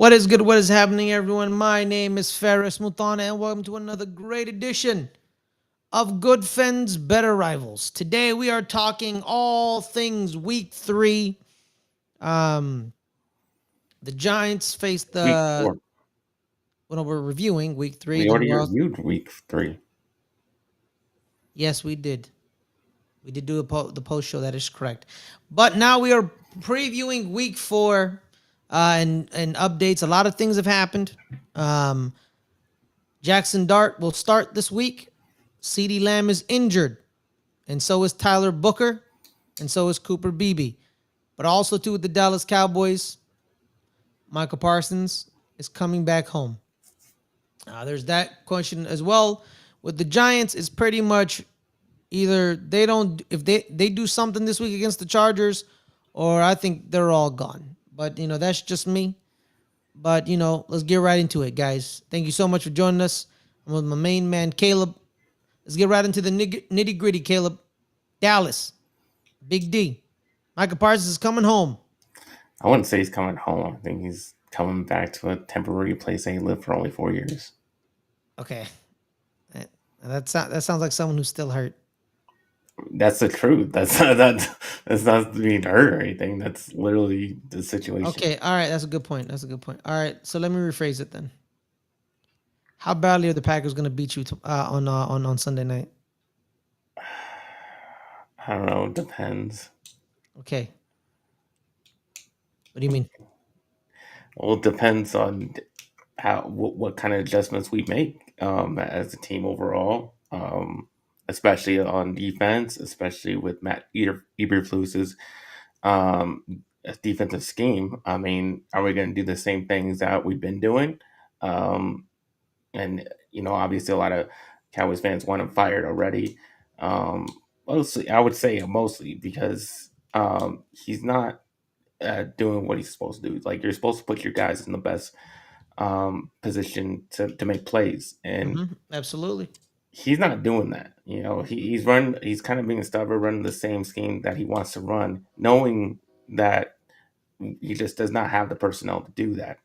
What is good? What is happening, everyone? My name is Fares Muthana, and welcome to another great edition of Good Friends, Better Rivals. Today we are talking all things Week 3. Um, the Giants faced Week the. 4. Well, we're reviewing Week 3. We Then already we're also, reviewed week 3. yes, we did. We did do the post show. That is correct. But now we are previewing Week 4 and updates. A lot of things have happened. Um, Jackson Dart will start this week. Ceedee Lamb is injured, and so is Tyler Booker, and so is Cooper Beebe. But also, too, with the Dallas Cowboys, Micah Parsons is coming back home. There's that question as well. With the Giants, it's pretty much either they don't, if they do something this week against the Chargers, or I think they're all gone. But, that's just me. But, let's get right into it, guys. Thank you so much for joining us. I'm with my main man, Caleb. Let's get right into the nitty gritty, Caleb. Dallas, Big D. Micah Parsons is coming home. I wouldn't say he's coming home. I think he's coming back to a temporary place that he lived for only 4 years. Okay. That sounds like someone who's still hurt. That's the truth. That's not being hurt or anything. That's literally the situation. Okay, all right, that's a good point. That's a good point. All right, so let me rephrase it then. How badly are the Packers going to beat you on Sunday night? I don't know. It depends. Okay. What do you mean? Well, it depends on what kind of adjustments we make as a team overall. Especially on defense, especially with Matt Eberflus's um, defensive scheme. I mean, are we going to do the same things that we've been doing? Um, and obviously, a lot of Cowboys fans want him fired already. Um, Mostly, I would say mostly because he's not doing what he's supposed to do. Like you're supposed to put your guys in the best position to make plays, and Absolutely. he's not doing that. He's kind of being stubborn, running the same scheme that he wants to run, knowing that he just does not have the personnel to do that.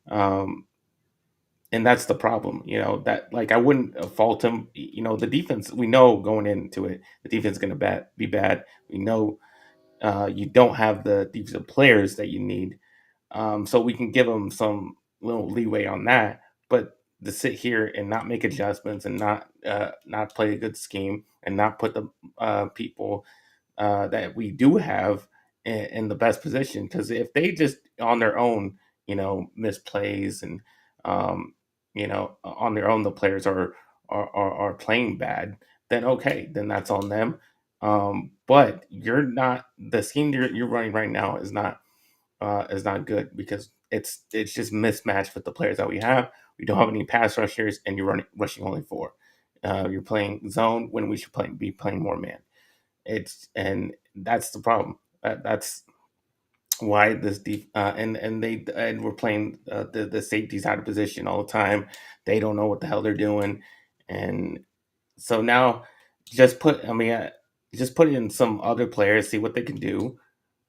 Um, and that's the problem, that like I wouldn't fault him. The defense, we know going into it, the defense is going to be bad. We know you don't have the defensive players that you need. So we can give him some little leeway on that. But to sit here and not make adjustments and not play a good scheme and not put the people that we do have in the best position, because if they just on their own, miss plays and on their own the players are playing bad, then okay, then that's on them. But you're not the scheme you're running right now is not good because it's just mismatched with the players that we have. We don't have any pass rushers, and you're rushing only four. You're playing zone when we should be playing more man. And that's the problem. That's why this deep and we're playing the safeties out of position all the time. They don't know what the hell they're doing, and so now just put in some other players, see what they can do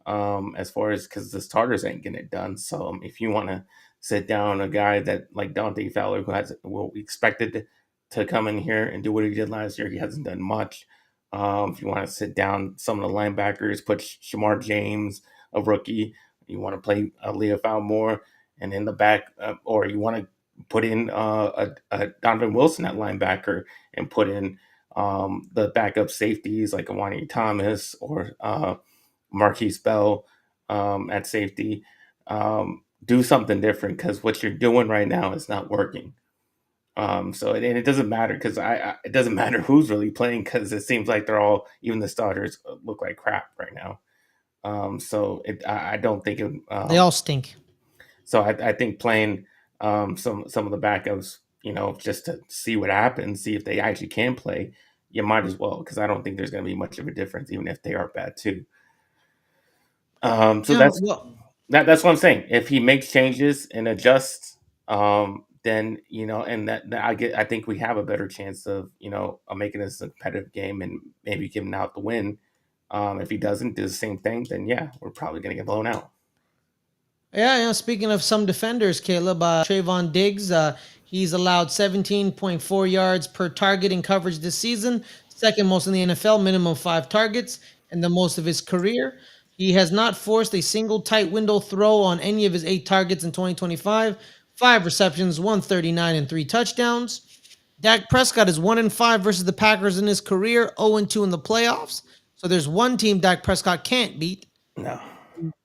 as far as because the starters ain't getting it done. So if you want to sit down a guy that like Dante Fowler, who has well we expected to come in here and do what he did last year, he hasn't done much. If you want to sit down some of the linebackers, put Shamar James, a rookie. You want to play Leah Falmore, and in the back, or you want to put in a Donovan Wilson at linebacker and put in the backup safeties like Awani Thomas or Marquise Bell at safety. Do something different because what you're doing right now is not working. And it doesn't matter because it doesn't matter who's really playing because it seems like they're all even the starters look like crap right now. I don't think it. They all stink. So I think playing some of the backups, just to see what happens, see if they actually can play, you might as well because I don't think there's going to be much of a difference even if they are bad too. So Yeah, well, that's what I'm saying. If he makes changes and adjusts, then and that I think we have a better chance of making this a competitive game and maybe giving out the win. If he doesn't do the same thing, then yeah, we're probably gonna get blown out. Yeah, speaking of some defenders, Caleb, Trayvon Diggs, he's allowed 17.4 yards per target in coverage this season, second most in the NFL, minimum 5 targets, and the most of his career. He has not forced a single tight window throw on any of his 8 targets in 2025, 5 receptions, 139, and 3 touchdowns. Dak Prescott is 1-5 versus the Packers in his career, 0-2 in the playoffs. So there's one team Dak Prescott can't beat. No,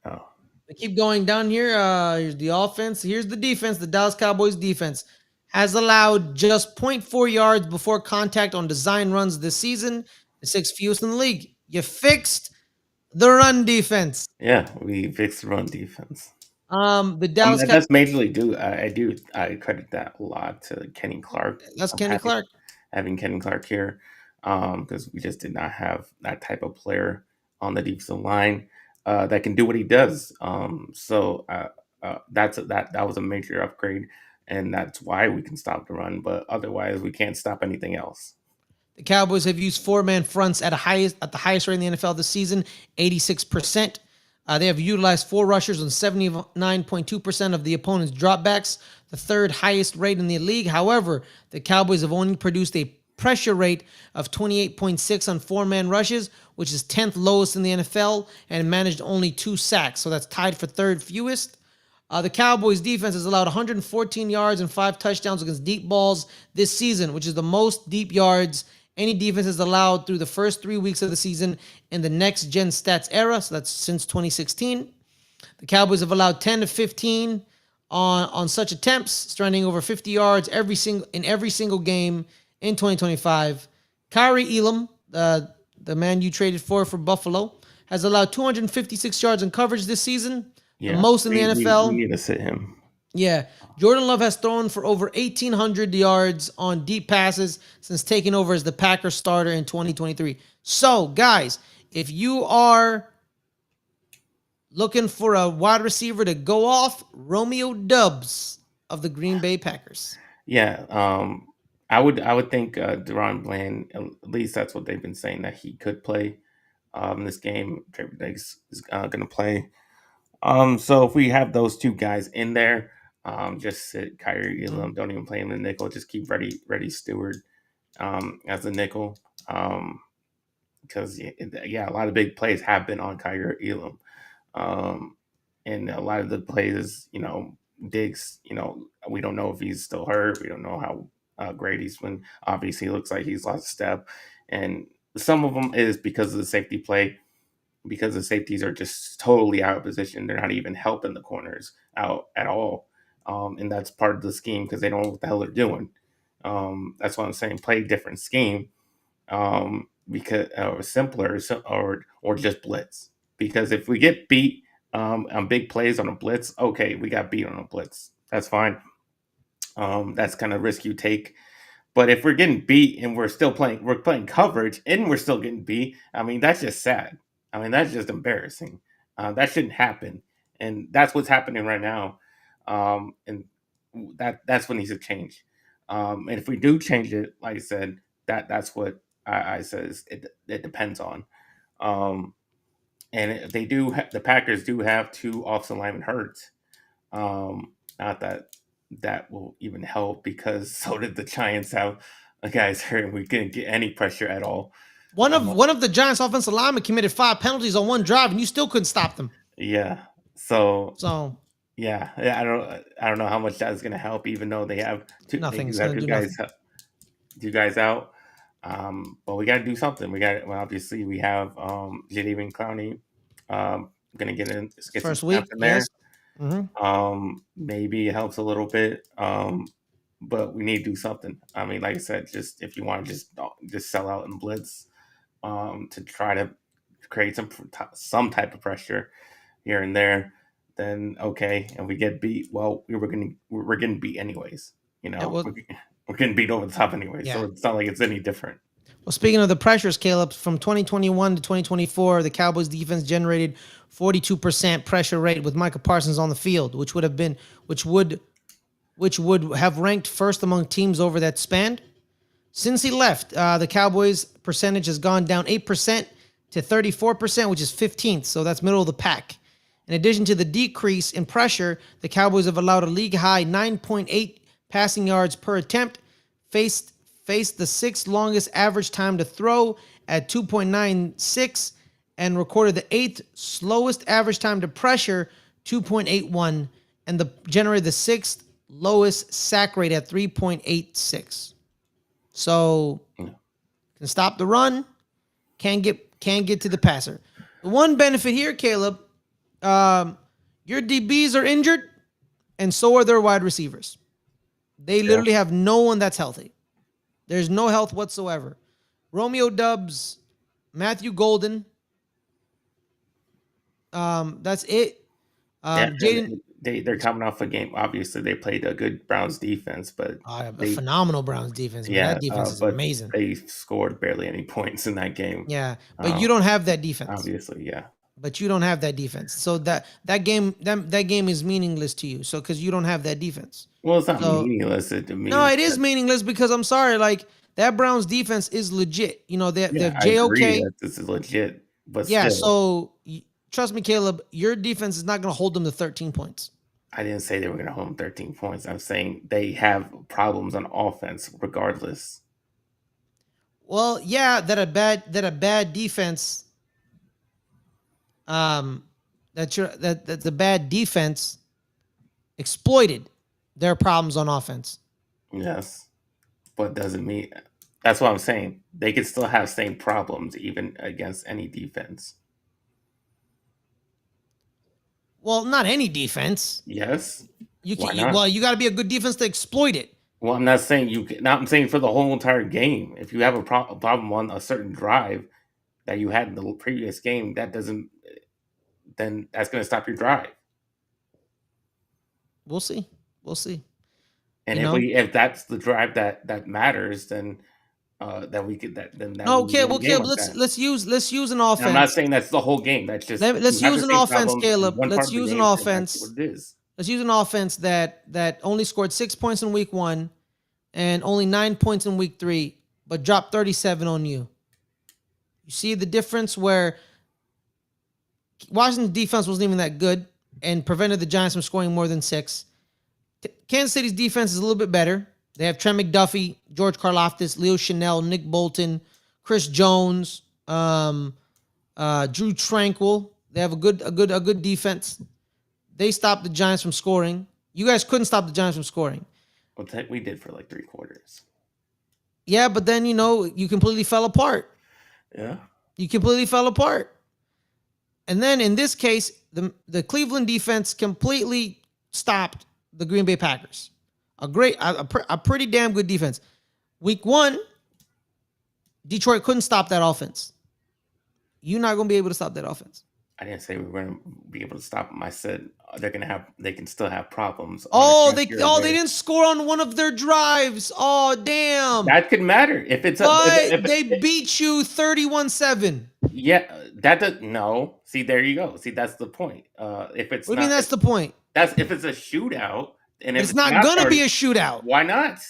no. I keep going down here. Here's the offense. Here's the defense. The Dallas Cowboys defense has allowed just zero point 0.4 yards before contact on design runs this season, the sixth fewest in the league. You fixed the run defense. Yeah, we fixed the run defense. The Dallas Cow- That's majorly due. I credit that a lot to Kenny Clark. that's Kenny Having Clark. Kenny Clark here, because we just did not have that type of player on the defensive line that can do what he does. That was a major upgrade, and that's why we can stop the run. But otherwise, we can't stop anything else. The Cowboys have used four-man fronts at the highest rate in the NFL this season, 86%. They have utilized four rushers on 79.2% of the opponent's dropbacks, the third highest rate in the league. However, the Cowboys have only produced a pressure rate of 28.6 on four-man rushes, which is 10th lowest in the NFL, and managed only 2 sacks. So that's tied for third fewest. The Cowboys defense has allowed 114 yards and 5 touchdowns against deep balls this season, which is the most deep yards any defense has allowed through the first 3 weeks of the season in the next gen stats era. So that's since 2016. The Cowboys have allowed 10 to 15 on such attempts, stranding over 50 yards every single game in 2025. Kyrie Elam, the man you traded for Buffalo, has allowed 256 yards in coverage this season, the Yeah, most in the we NFL. need to sit him. Yeah. Jordan Love has thrown for over 1,800 yards on deep passes since taking over as the Packers starter in 2023. So, guys, if you are looking for a wide receiver to go off, Romeo Dubs of the Green Bay Packers. Yeah, I would think Deron Bland. At least that's what they've been saying that he could play this game. Trevor Diggs is going to play. So if we have those two guys in there, just sit Kyrie Elam. Don't even play him in the nickel. Just keep Ready Stewart as a nickel. Because yeah, a lot of big plays have been on Kyrie Elam. And a lot of the plays, Diggs, we don't know if he's still hurt. We don't know how great he's been. Obviously, it looks like he's lost a step. And some of them is because of the safety play, because the safeties are just totally out of position. They're not even helping the corners out at all. And that's part of the scheme because they don't know what the hell they're doing. That's what I'm saying. Play a different scheme because simpler or just blitz. Because if we get beat on big plays on a blitz, okay, we got beat on a blitz. That's fine. That's kind of risk you take. But if we're getting beat and we're playing coverage and we're still getting beat, I mean, that's just sad. I mean, that's just embarrassing. That shouldn't happen. And that's what's happening right now. And that's what needs to change. And if we do change it, like I said, that's what I says it depends on. Um, and the Packers do have two offensive linemen hurt. Not that will even help because so did the Giants have guys hurt and we couldn't get any pressure at all. One of the Giants offensive linemen committed 5 penalties on one drive, and you still couldn't stop them. Yeah. So So yeah, I don't know how much that's gonna help, even though they nothing. do It's have gonna do nothing. two guys out. But we got to do something. Obviously we have Jadeveon Clowney gonna get some First snaps week, in there. yes. Mm-hmm. Maybe it helps a little bit. But we need to do something. I mean, like I said, just if you want to just sell out and blitz, to try to create some type of pressure here and there, then okay, and we get beat. Well, we're getting beat anyways. Well, We're getting beat over the top anyway, yeah. so it's not like it's any different. Well, speaking of the pressures, Caleb, from 2021 to 2024, the Cowboys defense generated 42% pressure rate with Micah Parsons on the field, which would have ranked first among teams over that span. Since he left, the Cowboys percentage has gone down 8% to 34%, which is 15th. So that's middle of the pack. In addition to the decrease in pressure, the Cowboys have allowed a league-high 9.8 passing yards per attempt, faced the sixth longest average time to throw at 2.96, and recorded the eighth slowest average time to pressure, 2.81, and generated the sixth lowest sack rate at 3.86. So can stop the run, can't get to the passer. The one benefit here, Caleb, your DBs are injured, and so are their wide receivers. They literally have no one that's healthy. There's no health whatsoever. Romeo Doubs, Matthew Golden. That's it. Jaden. They're coming off a game. Obviously, they played a good Browns defense, but A phenomenal Browns defense. Man. Yeah, That defense is but amazing. they scored barely any points in that game. Yeah, but you don't have that defense. Obviously, yeah. But you don't have that defense. So that game is meaningless to you. So because you don't have that defense. Well, it's not meaningless. No, it is meaningless because I'm sorry, like that Browns defense is legit. You know, they're JOK. I agree that this is legit, but yeah. still. So trust me, Caleb, your defense is not going to hold them to 13 points. I didn't say they were going to hold them 13 points. I'm saying they have problems on offense, regardless. Well, yeah, that a bad defense. That the bad defense exploited their problems on offense. Yes, but doesn't mean that's what I'm saying. They could still have same problems even against any defense. Well, not any defense. Yes. You can. You got to be a good defense to exploit it. Well, I'm not saying you can. I'm saying for the whole entire game. If you have a problem on a certain drive that you had in the previous game, that doesn't. Then that's going to stop your drive. We'll see. And if that's the drive that matters, then that we could that then that. Okay, well, Caleb, let's use an offense. And I'm not saying that's the whole game. That's just let's use an offense, Caleb. Let's use an offense. What it is. Let's use an offense that only scored 6 points in week 1 and only 9 points in week 3, but dropped 37 on you. You see the difference where Washington's defense wasn't even that good and prevented the Giants from scoring more than 6. Kansas City's defense is a little bit better. They have Trent McDuffie, George Karlaftis, Leo Chanel, Nick Bolton, Chris Jones, Drew Tranquil. They have a good defense. They stopped the Giants from scoring. You guys couldn't stop the Giants from scoring. Well, we did for like 3 quarters. Yeah, but then, you completely fell apart. Yeah. You completely fell apart. And then in this case, the Cleveland defense completely stopped the Green Bay Packers. A pretty damn good defense. Week 1, Detroit couldn't stop that offense. You're not going to be able to stop that offense. I didn't say we were going to be able to stop them. I said they can still have problems. They didn't score on one of their drives. Oh, damn. That could matter if it's they beat you 31-7. Yeah, that does no. See, there you go. See, that's the point. If it's what do you mean that's the point? That's if it's a shootout, and if it's not gonna be a shootout. Why not?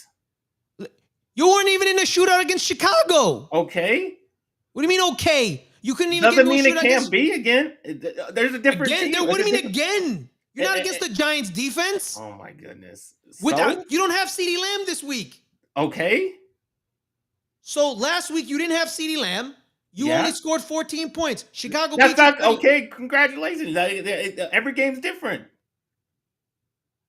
You weren't even in a shootout against Chicago. Okay. What do you mean? Okay. You couldn't even doesn't mean it can't be again. There's a difference. What do you mean again? You're not against the Giants defense. Oh my goodness! You don't have CeeDee Lamb this week. Okay. So last week you didn't have CeeDee Lamb. You only scored 14 points. Chicago. That's not okay. Congratulations. Every game's different.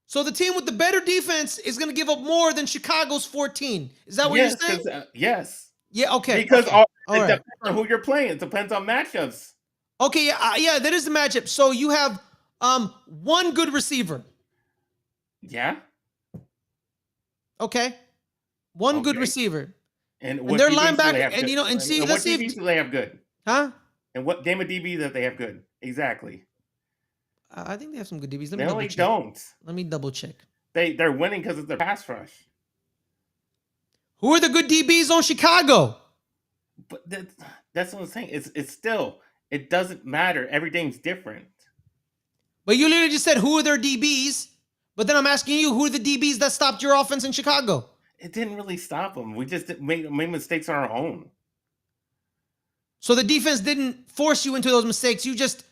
So the team with the better defense is going to give up more than Chicago's 14. Is that what you're saying? Yes. Yeah. Okay. Because all it depends on who you're playing. It depends on matchups. Okay. Yeah. That is the matchup. So you have one good receiver. Yeah. Okay. One good receiver. And their linebacker. And let's see if do they have good. Huh? And what game of DB that they have good? Exactly. I think they have some good DBs. They only don't. Let me double check. They're winning because of their pass rush. Who are the good DBs on Chicago? But that's what I'm saying. It's still, it doesn't matter. Everything's different. But you literally just said who are their DBs, but then I'm asking you who are the DBs that stopped your offense in Chicago? It didn't really stop them. We just made mistakes on our own. So the defense didn't force you into those mistakes. You just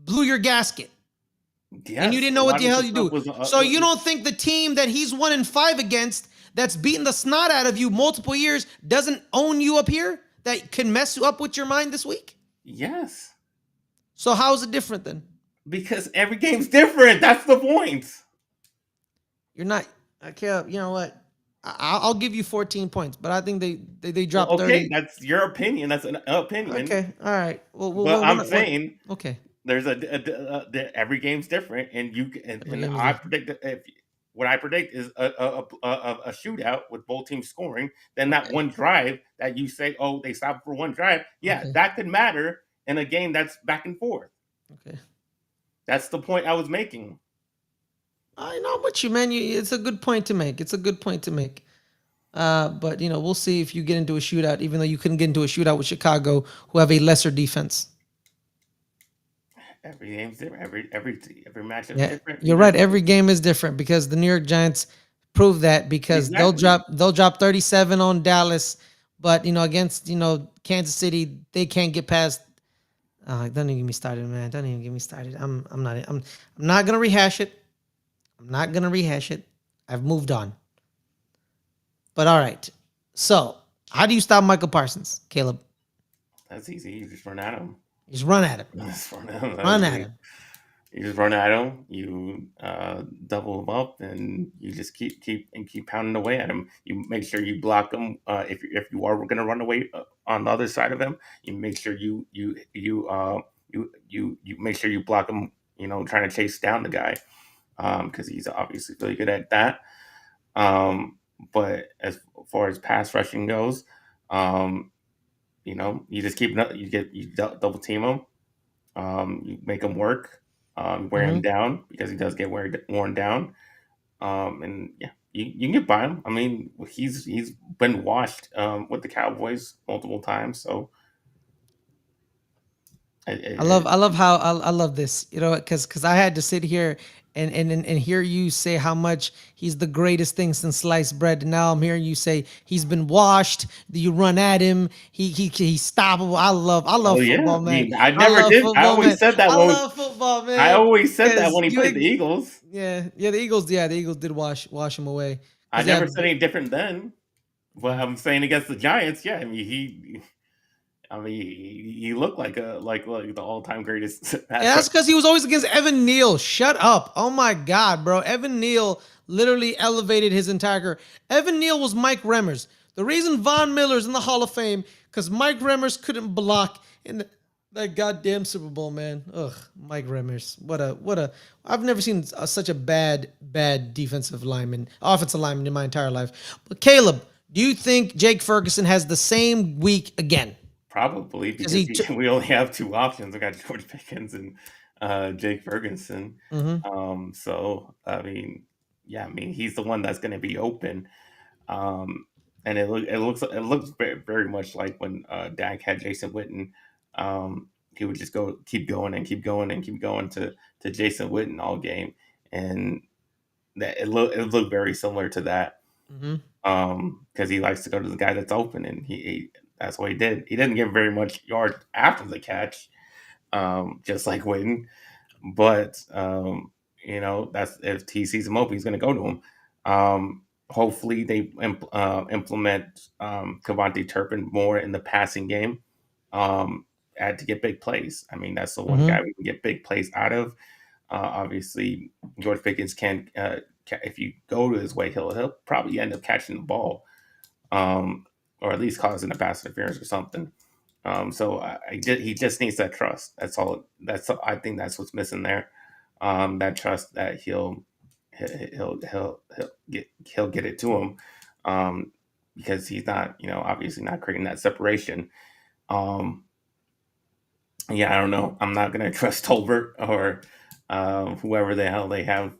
blew your gasket. and you Yes, didn't a know what lot the of hell the you stuff do. was So you don't think the team that he's 1-5 against, that's beaten the snot out of you multiple years, doesn't own you up here? That can mess you up with your mind this week? yes, So how is it different then? because every game's different. That's the point. You're not. I care. You know what? I'll give you 14 points, but I think they Well, dropped okay, 30. that's your opinion. That's an opinion. Okay. All right. Well, But I'm what? saying Okay. there's every game's different, and Every game is I different. predict that if what I predict is a shootout with both teams scoring. Then that Okay. one drive that you say, oh, they stopped for one drive, yeah, Okay. that could matter in a game that's back and forth. Okay. That's the point I was making. I know what you, man. It's a good point to make. It's a good point to make. But we'll see if you get into a shootout, even though you couldn't get into a shootout with Chicago, who have a lesser defense. Every game's different. Every matchup's Yeah, different. you're right. Every game is different because the New York Giants prove that because Exactly. they'll drop 37 on Dallas, but against Kansas City they can't get past. Don't even get me started, man. Don't even get me started. I'm not gonna rehash it. I'm not gonna rehash it. I've moved on. But all right. So how do you stop Michael Parsons, Caleb? That's easy. You just run at them. Just run at him. Just run at 'em. Run at him. You just run at them. You double them up, and you just keep pounding away at him. You make sure you block them. If you are going to run away on the other side of him, you make sure you make sure you block him. Trying to chase down the guy, because he's obviously really good at that. But as far as pass rushing goes, um, you just double team him. You make him work, wear him Mhm. down because he does get worn down. And yeah, you can get by him. I mean, he's been washed with the Cowboys multiple times, so I love how I love this, because I had to sit here and hear you say how much he's the greatest thing since sliced bread. And now I'm hearing you say he's been washed. You run at him. He's stoppable. I oh love yeah, football, man. I I never love did. I football, always man. said that I when love football, I man. always said that Because when he played the Eagles. yeah, the Eagles did wash him away I because they never had. said any different then. But I'm saying against the Giants, yeah. I mean, he looked like like the all time greatest pass Yeah, that's rusher. because he was always against Evan Neal. Shut up. Oh my God, bro. Evan Neal literally elevated his entire career. Evan Neal was Mike Remmers. The reason Von Miller's in the Hall of Fame, because Mike Remmers couldn't block in that goddamn Super Bowl, man. Ugh, Mike Remmers. What a I've never seen such a bad defensive lineman, offensive lineman in my entire life. But Caleb, do you think Jake Ferguson has the same week again? Probably Because because we only have two options. We got George Pickens and Jake Ferguson. Mhm. So I mean, yeah, I mean he's the one that's going to be open. Um, and it looks very much like when Dak had Jason Witten. He would just keep going and keep going and keep going to Jason Witten all game, and that it looked very similar to that. Mhm. Because he likes to go to the guy that's open, and that's what he did. He didn't get very much yard after the catch, just like Witten. But that's if he sees him open, he's going to go to him. Hopefully, they implement Cavante Turpin more in the passing game, um, to get big plays. I mean, that's the one Mhm. guy we can get big plays out of. Obviously, George Pickens can. If you go to his way, he'll probably end up catching the ball, um, or at least causing a pass interference or something. So he just needs that trust. That's all. I think that's what's missing there. That trust that he'll get it to him, um, because he's not obviously not creating that separation. Um, yeah, I don't know. I'm not gonna trust Tolbert or whoever the hell they have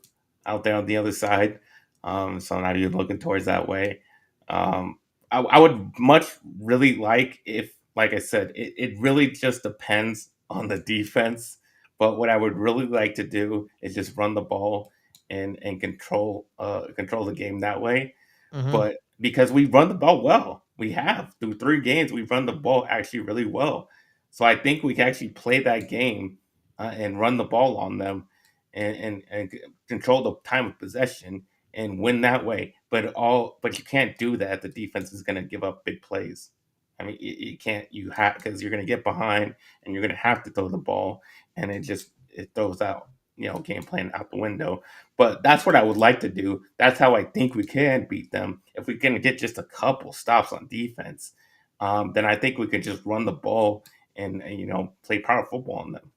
out there on the other side. So I'm not even looking towards that way. Um, I would much really like if, like I said, it really just depends on the defense. But what I would really like to do is just run the ball and control the game that way. Mhm. But because we run the ball well, we have through 3 games, we've run the ball actually really well. So I think we can actually play that game and run the ball on them. and control the time of possession and win that way. But you can't do that. The defense is going to give up big plays. I mean, you can't. You have because you're going to get behind and you're going to have to throw the ball, and it throws out game plan out the window. But that's what I would like to do. That's how I think we can beat them. If we can get just a couple stops on defense, then I think we could just run the ball and play power football on them.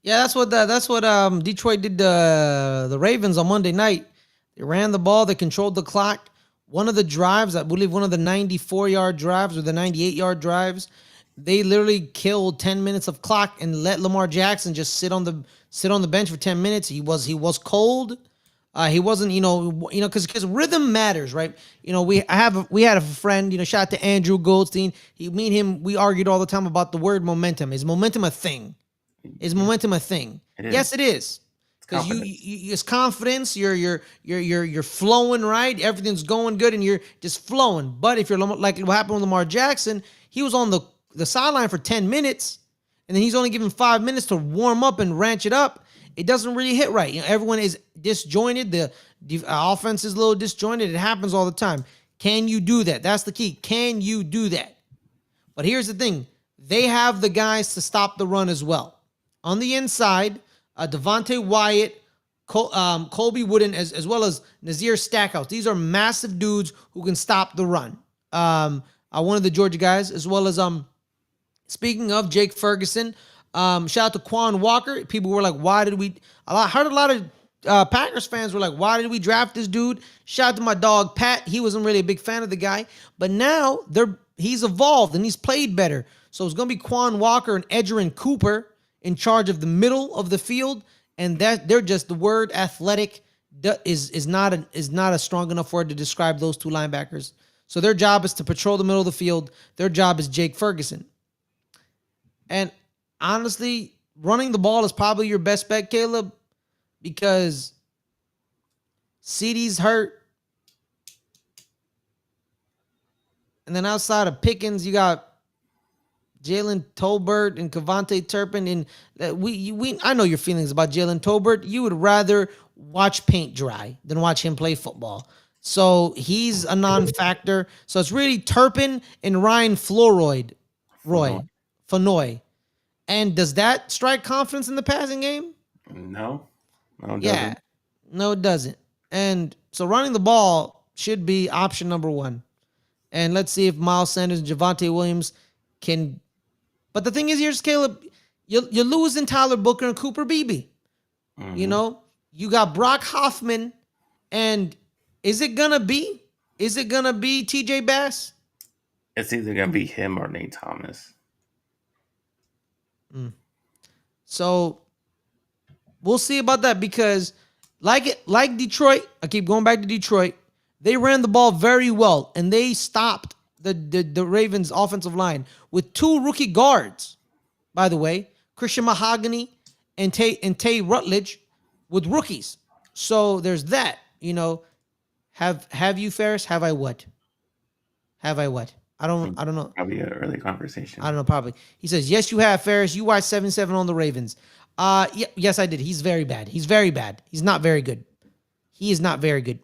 Yeah, that's what Detroit did the Ravens on Monday night. They ran the ball, they controlled the clock. One of the drives, I believe one of the 94-yard drives or the 98-yard drives, they literally killed 10 minutes of clock and let Lamar Jackson just sit on the bench for 10 minutes. He was cold. He wasn't, because rhythm matters, right? We had a friend, shout out to Andrew Goldstein. Me and him, we argued all the time about the word momentum. Is momentum a thing? Is momentum a thing? It is. Yes, it is. Because it's confidence. You're flowing right. Everything's going good, and you're just flowing. But if you're like what happened with Lamar Jackson, he was on the sideline for 10 minutes, and then he's only given 5 minutes to warm up and ranch it up. It doesn't really hit right. Everyone is disjointed. The offense is a little disjointed. It happens all the time. Can you do that? That's the key. Can you do that? But here's the thing. They have the guys to stop the run as well. On the inside, Devontae Wyatt, Colby Wooden, as well as Nazir Stackhouse. These are massive dudes who can stop the run. One of the Georgia guys, as well as speaking of Jake Ferguson, shout out to Quan Walker. People were like, why did we? I heard a lot of Packers fans were like, why did we draft this dude? Shout out to my dog Pat. He wasn't really a big fan of the guy, but now he's evolved and he's played better. So it's going to be Quan Walker and Edgerrin Cooper in charge of the middle of the field, and that they're just the word athletic is not a strong enough word to describe those two linebackers. So their job is to patrol the middle of the field. Their job is Jake Ferguson. And honestly, running the ball is probably your best bet, Caleb, because Ceedee's hurt. And then outside of Pickens, you got Jalen Tolbert and Kevontae Turpin. And I know your feelings about Jalen Tolbert. You would rather watch paint dry than watch him play football. So he's a non-factor. So it's really Turpin and Ryan Flonoy. And does that strike confidence in the passing game? No, it Yeah, doesn't. no, it doesn't. And so running the ball should be option number one. And let's see if Miles Sanders and Javonte Williams can. But the thing is, here's Caleb. You're losing Tyler Booker and Cooper Beebe. Mm-hmm. You got Brock Hoffman, and is it gonna be TJ Bass? It's either gonna be him or Nate Thomas. So we'll see about that because, like Detroit, I keep going back to Detroit. They ran the ball very well, and they stopped the Ravens' offensive line with two rookie guards, by the way, Christian Mahogany and Tay Rutledge, with rookies. So there's that. Have you, Fares? Have I what? Have I what? I don't know. Probably an early conversation. I don't know, probably. He says, yes, you have, Fares. You watched 7-7 on the Ravens. Yes, I did. He's very bad. He's very bad. He's not very good. He is not very good.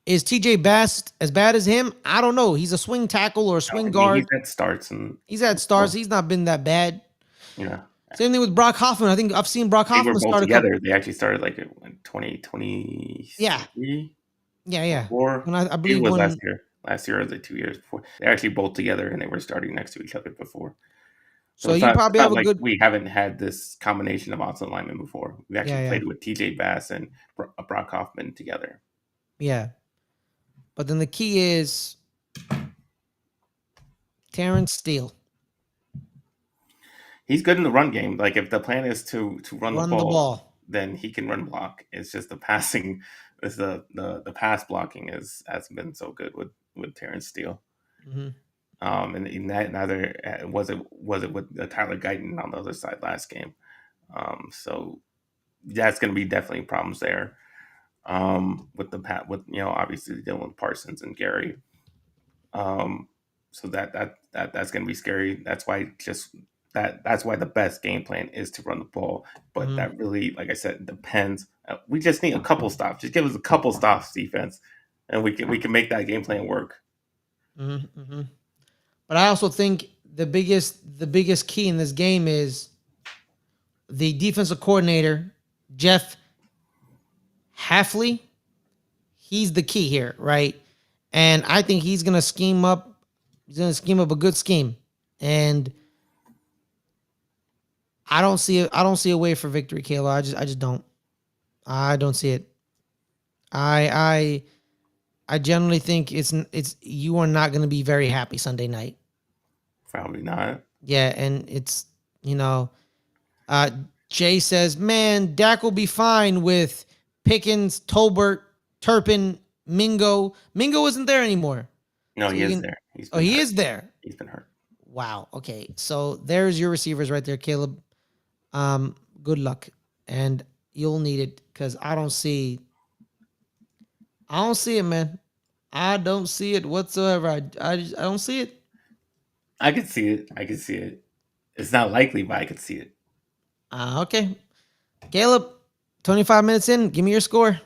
Is TJ Bass as bad as him? I don't know. He's a swing tackle or a swing guard. He's had starts. He's had starts. He's not been that bad. Yeah. Same thing with Brock Hoffman. I think I've seen Brock Hoffman start together. They actually started like in 2020. Yeah. Yeah. Or I believe it was last year. Last year or the 2 years before. They actually both together and they were starting next to each other before. So you probably have a good. We haven't had this combination of outside linemen before. We actually played with TJ Bass and Brock Hoffman together. Yeah. But then the key is Terrence Steele. He's good in the run game. Like if the plan is to run the ball, then he can run block. It's just the passing, is the pass blocking has been so good with Terrence Steele. Mm-hmm. And that neither was it with Tyler Guyton on the other side last game. So that's going to be definitely problems there. With obviously Dylan Parsons and Gary. So that's going to be scary. That's why just that's why the best game plan is to run the ball. But Mm-hmm. that really, like I said, depends. We just need a couple stops. Just give us a couple stops, defense, and we can make that game plan work. Mm-hmm. Mm-hmm. But I also think the biggest key in this game is the defensive coordinator, Jeff Hafley. He's the key here, right? And I think he's gonna scheme up. He's gonna scheme up a good scheme, and I don't see it. I don't see a way for victory, Kayla. I just don't. I don't see it. I I generally think it's you are not gonna be very happy Sunday night. Probably not. Yeah, and it's you know, uh, Jay says, man, Dak will be fine with Pickens, Tolbert, Turpin, Mingo. Mingo isn't there anymore. No, So he you is can. there. He's Oh, been he hurt. is there. He's been hurt. Wow. Okay. So there's your receivers right there, Caleb. Good luck, and you'll need it because I don't see it, man. I don't see it whatsoever. I don't see it. I can see it. I can see it. It's not likely, but I can see it. Okay. Caleb, 25 minutes in, give me your score.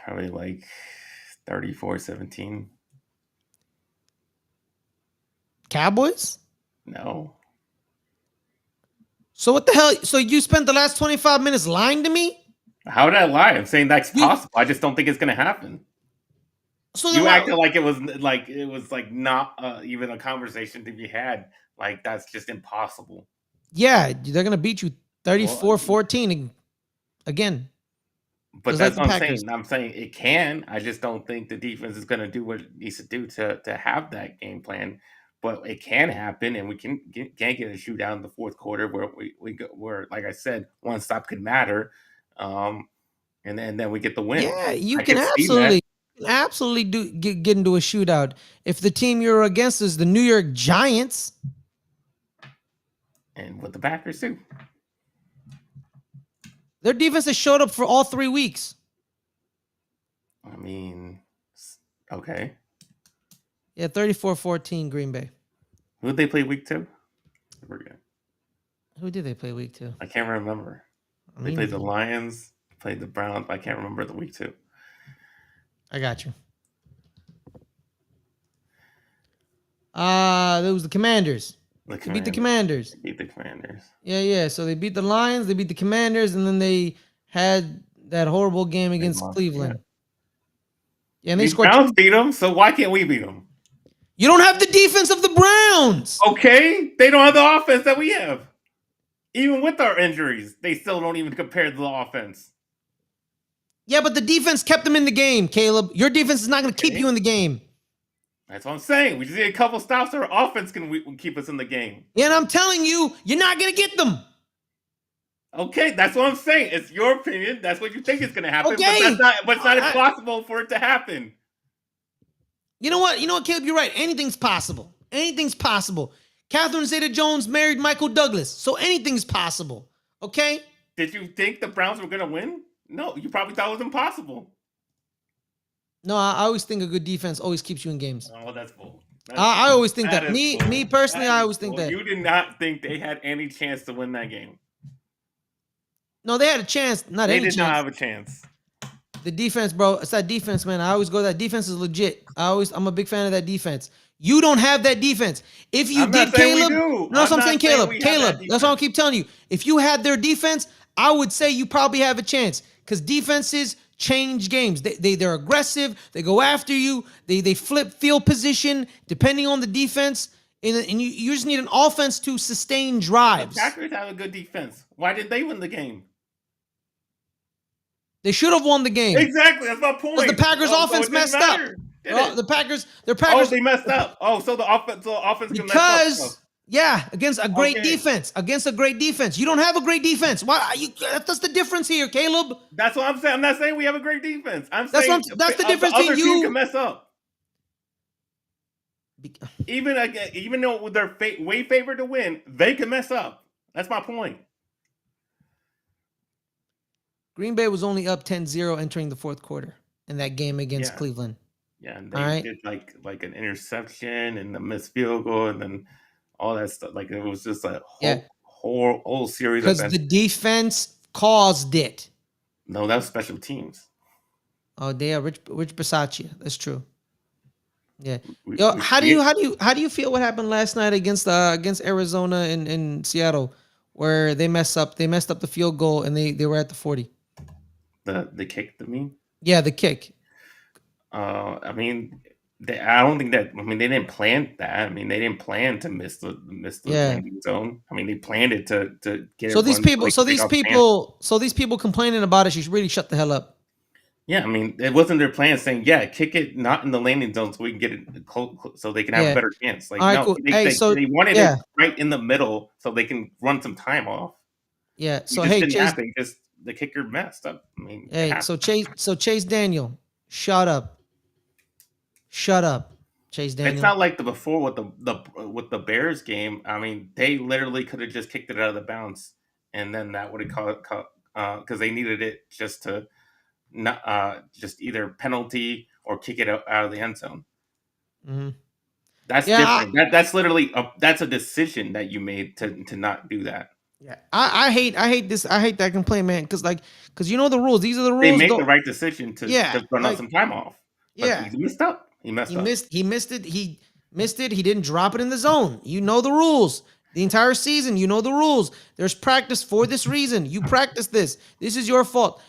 Probably like 34-17. Cowboys? No. So what the hell? So you spent the last 25 minutes lying to me? How did I lie? I'm saying that's You possible. I just don't think it's gonna happen. so then You why? acted like it was not even a conversation to be had. Like that's just impossible. Yeah, they're gonna beat you Well, 34-14 again. but Just like that's the what I'm Packers. saying. I'm saying it can. I just don't think the defense is going to do what it needs to do to have that game plan. But it can happen, and we can get a shootout in the fourth quarter where we go, where, like I said, one stop could matter, and then we get the win. Yeah, you I can could see that, absolutely do get into a shootout. If the team you're against is the New York Giants, and with the Packers too. their defense has showed up for all 3 weeks. I mean, okay. Yeah, 34-14 Green Bay. Who did they play week 2? I forget. Who did they play week 2? I can't remember. I They mean, played the Lions, played the Browns. I can't remember the week 2. I got you. There was the Commanders. The They beat the Commanders. Commanders. They beat the Commanders. Yeah. So they beat the Lions, they beat the Commanders, and then they had that horrible game They against lost, Cleveland. Yeah, and they These scored Browns 2. beat them, so why can't we beat them? You don't have the defense of the Browns. Okay, they don't have the offense that we have. Even with our injuries, they still don't even compare to the offense. Yeah, but the defense kept them in the game, Caleb. Your defense is not going to keep Okay. you in the game. That's what I'm saying. We just need a couple stops, so our offense can keep us in the game. Yeah, and I'm telling you, you're not going to get them. Okay, that's what I'm saying. It's your opinion. That's what you think is going to happen. Okay. But it's not impossible for it to happen. You know what, Caleb? You're right. Anything's possible. Anything's possible. Catherine Zeta-Jones married Michael Douglas, so anything's possible. Okay? Did you think the Browns were going to win? No, you probably thought it was impossible. No, I always think a good defense always keeps you in games. Oh, that's bull. I always think that. is Me bull. personally, That I is always think bull. that. You did not think they had any chance to win that game. No, they had a chance. Not They any did chance. not have a chance. The defense, bro. It's that defense, man. I always go. That defense is legit. I'm a big fan of that defense. You don't have that defense. If you I'm did, not saying we Caleb. do. No, that's what I'm saying, Caleb. we have that Caleb. That's what I defense. keep telling you. If you had their defense, I would say you probably have a chance because defenses change games. They're aggressive. They go after you. They flip field position depending on the defense, and you just need an offense to sustain The drives. Packers have a good defense. Why did they win the game? They should have won the game. Exactly, that's my point. Because the Packers' So offense it didn't messed matter, up. did Oh, it? the Packers. Oh, they messed up. Oh, so the offense can mess up. Because against a great Okay. defense. Against a great defense. You don't have a great defense. Why? That's the difference here, Caleb. That's what I'm saying. I'm not saying we have a great defense. I'm That's saying that's the difference the other in team you. can mess up. Even though they're way favored to win, they can mess up. That's my point. Green Bay was only up 10-0 entering the fourth quarter in that game against Yeah. Cleveland. Yeah, and All they right. did like an interception and a missed field goal, and then all that stuff. Like it was just a Yeah, whole series of because events. the defense caused it. No, that was special teams. Oh, they are Rich Bisaccia. That's true. Yeah. We, Yo, we, how do you we feel what happened last night against Arizona and Seattle, where they messed up the field goal and they were at the 40. the kick. I mean, Yeah, the kick. I mean, I don't think that. I mean, they didn't plan that. I mean, they didn't plan to miss the Yeah. landing zone. I mean, they planned it to get it So these run so people, they could pick off Stan. so these people complaining about it, you should really shut the hell up. Yeah, I mean, it wasn't their plan saying, "Yeah, kick it not in the landing zone so we can get it so they can have a Yeah. better chance." Like, All right, no, cool. Hey, so they wanted yeah, it right in the middle so they can run some time off. yeah. It So just hey, didn't Chase. happen. Just the kicker messed up. I mean, it Hey, happened. so Chase Daniel, shut up, shut up, Chase It's Daniel. not like the before with the Bears game. I mean, they literally could have just kicked it out of the bounds, and then that would have caught because they needed it just to not just either penalty or kick it out of the end zone. Hmm. That's Yeah, different. That's literally that's a decision that you made to not do that. yeah. I hate that complaint, man. Because you know the rules. These are the They rules. made the Don't. right decision to Yeah, just run out like some time off, but yeah. he messed up. He messed up. He missed it. He missed it. He didn't drop it in the zone. You know the rules. The entire season, you know the rules. There's practice for this reason. You practice this. This is your fault.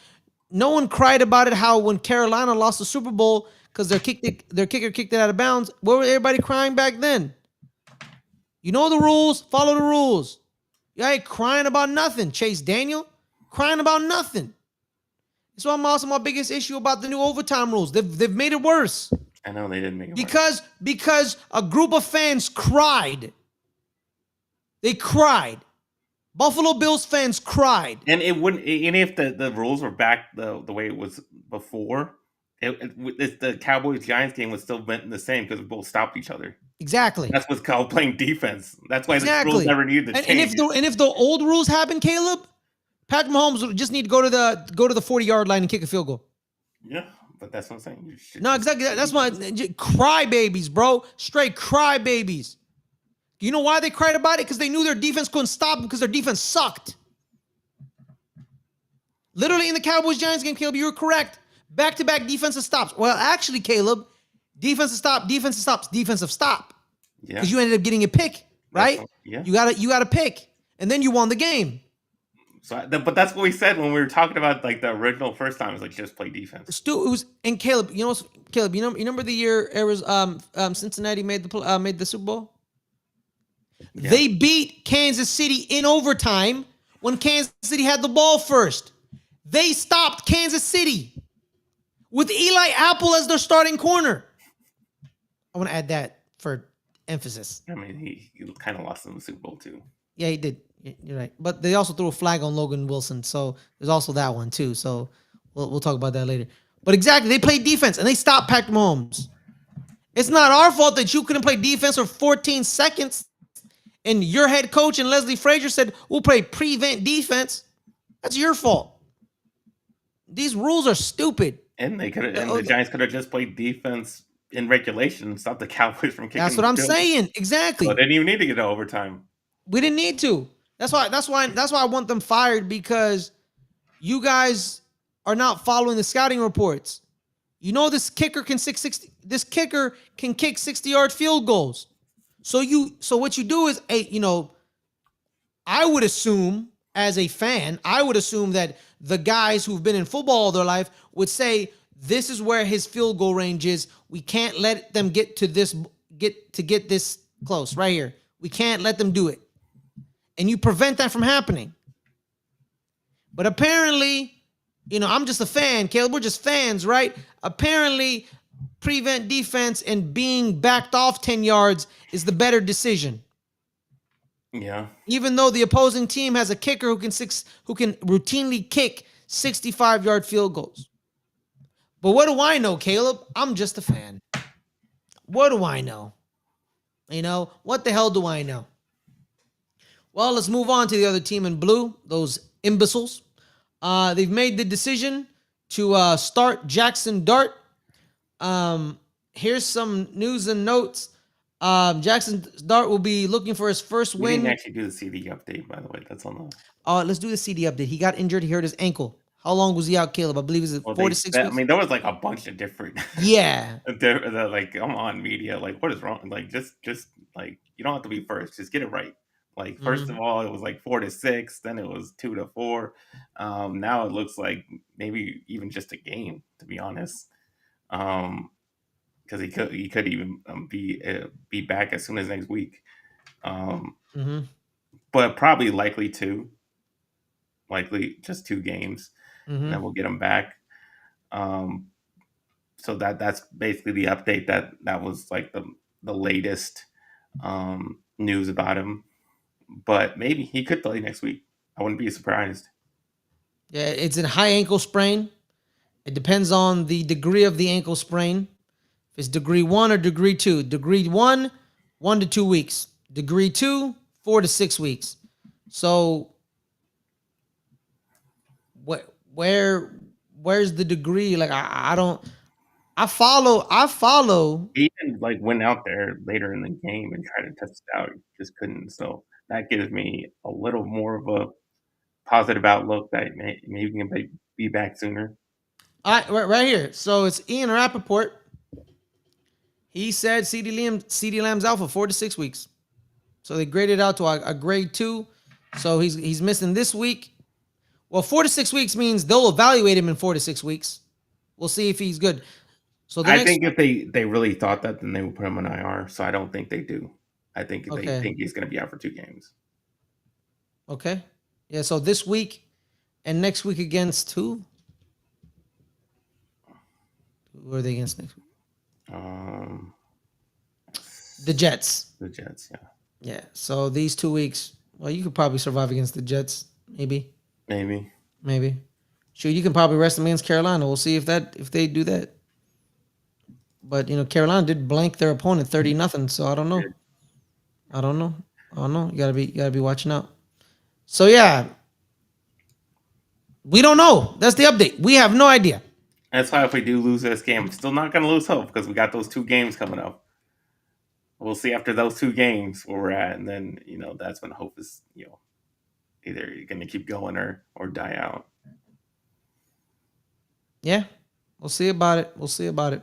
No one cried about it. How when Carolina lost the Super Bowl because their kicker kicked it out of bounds. What were everybody crying back then? You know the rules. Follow the rules. You ain't crying about nothing. Chase Daniel crying about nothing. That's why I'm also my biggest issue about the new overtime rules. They've made it worse. I know they didn't make it work. Because a group of fans cried. They cried. Buffalo Bills fans cried. And it wouldn't, and if the rules were back the way it was before, the Cowboys Giants game was still meant the same because we both stopped each other. Exactly. That's what's called playing defense. That's why the rules Exactly. never needed to And change. if the old rules happen, Caleb, Patrick Mahomes would just need to go to the 40-yard line and kick a field goal. Yeah, but that's what I'm saying. No, exactly. That's why crybabies, bro. Straight crybabies. You know why they cried about it? Because they knew their defense couldn't stop them because their defense sucked. Literally in the Cowboys Giants game, Caleb, you were correct. Back-to-back defensive stops. Well, actually, Caleb, defensive stop. Yeah, Because you ended up getting a pick, right? Yeah. You got a pick, and then you won the game. So, but that's what we said when we were talking about like the original first time. It was like just play defense. It was and Caleb. You remember the year Cincinnati made the Super Bowl? Yeah. They beat Kansas City in overtime when Kansas City had the ball first. They stopped Kansas City with Eli Apple as their starting corner. I want to add that for emphasis. I mean, he kind of lost in the Super Bowl too. Yeah, he did. You're right. But they also threw a flag on Logan Wilson, so there's also that one too. So we'll talk about that later. But exactly, they played defense and they stopped Patrick Mahomes. It's not our fault that you couldn't play defense for 14 seconds. And your head coach and Leslie Frazier said, we'll play prevent defense. That's your fault. These rules are stupid. And the Giants could have just played defense in regulation and stopped the Cowboys from kicking. That's what I'm saying. Exactly. So they didn't even need to get to overtime. We didn't need to. That's why I want them fired, because you guys are not following the scouting reports. You know this kicker can kick 60-yard field goals. So what you do is, I would assume as a fan, that the guys who've been in football all their life would say, this is where his field goal range is. We can't let them get this close right here. We can't let them do it. And you prevent that from happening. But apparently, I'm just a fan, Caleb. We're just fans, right? Apparently, prevent defense and being backed off 10 yards is the better decision. Yeah. Even though the opposing team has a kicker who can routinely kick 65-yard field goals. But what do I know, Caleb? I'm just a fan. What do I know? What the hell do I know? Well, let's move on to the other team in blue, those imbeciles. They've made the decision to start Jackson Dart. Here's some news and notes. Jackson Dart will be looking for his first We didn't win. actually do the CD update, by the way. That's on the. Let's do the CD update. He got injured. He hurt his ankle. How long was he out, Caleb? I believe it's Well, 4 to 6 I weeks. mean, there was like a bunch of different. Yeah. Like, come on, media. Like, what is wrong? Like, just like you don't have to be first. Just get it right. Like, first of Mm-hmm. all, it was like 4 to 6. Then it was 2 to 4. Now it looks like maybe even just a game. To be honest, because he could even be back as soon as next week. Um, Mm-hmm. but probably likely just 2 games, and then Mm-hmm. we'll get him back. Um, so that's basically the update that was like the latest news about him. But maybe he could play next week. I wouldn't be surprised. Yeah, it's a high ankle sprain. It depends on the degree of the ankle sprain. If it's degree 1 or degree 2. Degree 1, 1 to 2 weeks. Degree 2, 4 to 6 weeks. So what where's the degree? Like I don't I follow. He even like went out there later in the game and tried to test it out. He just couldn't. So that gives me a little more of a positive outlook that maybe he can be back sooner. Right here. So it's Ian Rappaport. He said CD Lamb's out for 4 to 6 weeks. So they graded out to a grade 2. So he's missing this week. Well, 4 to 6 weeks means they'll evaluate him in 4 to 6 weeks. We'll see if he's good. So the I next think if they really thought that, then they would put him on IR. So I don't think they do. I think they okay. think he's going to be out for 2 games. Okay. Yeah, so this week and next week against who? Who are they against next week? Um, The Jets. the Jets, yeah, Yeah. So these 2 weeks, well, you could probably survive against the Jets. Maybe. maybe. Maybe. Sure, you can probably rest them against Carolina. We'll see if they do that. But Carolina did blank their opponent 30-0. So I don't know. I don't know. I don't know. You gotta be watching out. So yeah, we don't know. That's the update. We have no idea. That's why if we do lose this game, I'm still not going to lose hope because we got those 2 games coming up. We'll see after those 2 games where we're at, and then that's when hope is either going to keep going or die out. Yeah, we'll see about it. We'll see about it.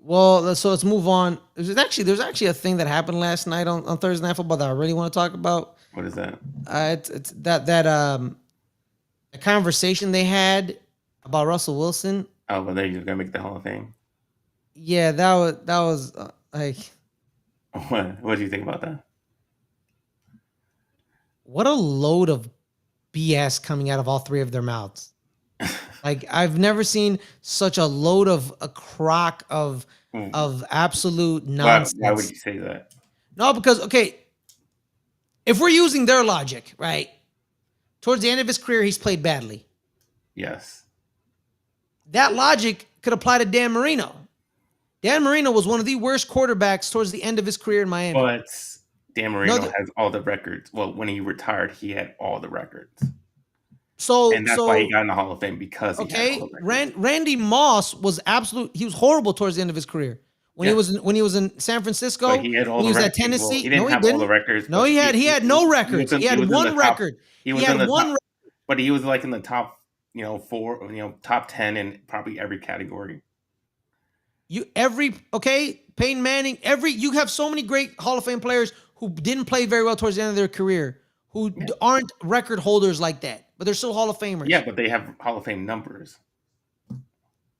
Well, so let's move on. There's actually a thing that happened last night on Thursday Night Football that I really want to talk about. What is that? It's that the conversation they had about Russell Wilson. Oh, but they're going to make the Hall of Fame. Yeah, that was like What do you think about that? what a load of BS coming out of all three of their mouths. Like I've never seen such a load of a crock of absolute nonsense. Why would you say that? No, because okay, if we're using their logic, right? Towards the end of his career, he's played badly. Yes. That logic could apply to Dan Marino. Dan Marino was one of the worst quarterbacks towards the end of his career in Miami. But Dan Marino has all the records. Well, when he retired, he had all the records. And that's why he got in the Hall of Fame because he had all the records. Randy Moss was he was horrible towards the end of his career. When he was in San Francisco, but he had all when the he was records. at Tennessee, Well, he didn't have all the records. No, he had no records. He had one record. He was in the top, but he was like in the top, 4, top 10 in probably every category. Peyton Manning, you have so many great Hall of Fame players who didn't play very well towards the end of their career, who aren't record holders like that, but they're still Hall of Famers. Yeah, but they have Hall of Fame numbers.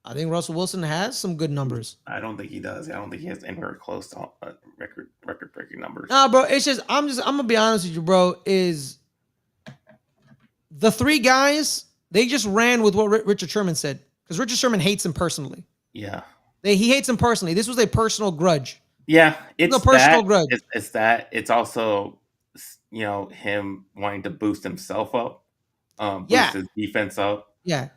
I think Russell Wilson has some good numbers. I don't think he does. I don't think he has anywhere close to record-breaking numbers. Nah, bro. It's just I'm gonna be honest with you, bro. Is the three guys they just ran with what Richard Sherman said because Richard Sherman hates him personally. Yeah, he hates him personally. This was a personal grudge. Yeah, it's a personal grudge. It's that. It's also him wanting to boost himself up, boost his defense up. Yeah.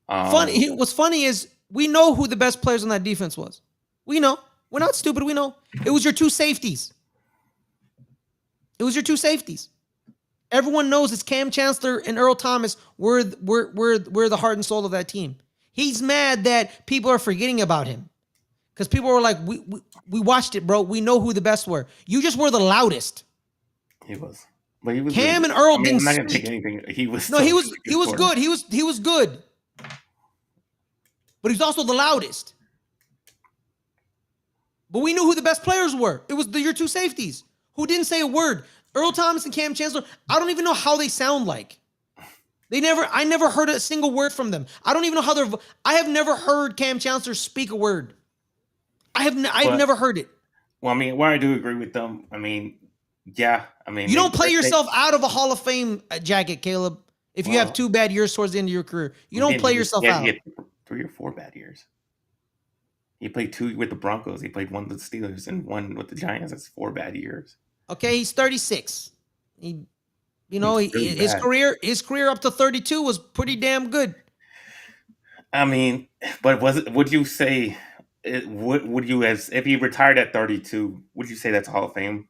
What's funny is we know who the best players on that defense was. We know. We're not stupid. We know. It was your two safeties. Everyone knows it's Cam Chancellor and Earl Thomas were the heart and soul of that team. He's mad that people are forgetting about him because people were like, we watched it, bro. We know who the best were. You just were the loudest. He was, but he was Cam really and Earl I mean, didn't I'm not gonna speak. take anything. He was No, still he a was really he was quarterback. good. He was good. But he's also the loudest. But we knew who the best players were. It was your two safeties who didn't say a word. Earl Thomas and Cam Chancellor. I don't even know how they sound like. I never heard a single word from them. I don't even know how I have never heard Cam Chancellor speak a word. I've never heard it. Well, I mean, where I do agree with them, I mean, yeah, I mean, You don't play yourself out of a Hall of Fame jacket, Caleb. If you have 2 bad years towards the end of your career, you don't play yourself out. He had 3 or 4 bad years. He played 2 with the Broncos. He played 1 with the Steelers and 1 with the Giants. That's 4 bad years. Okay, he's 36. Really his career up to 32 was pretty damn good. I mean, but would you say would you, as if he retired at 32, would you say that's Hall of Fame?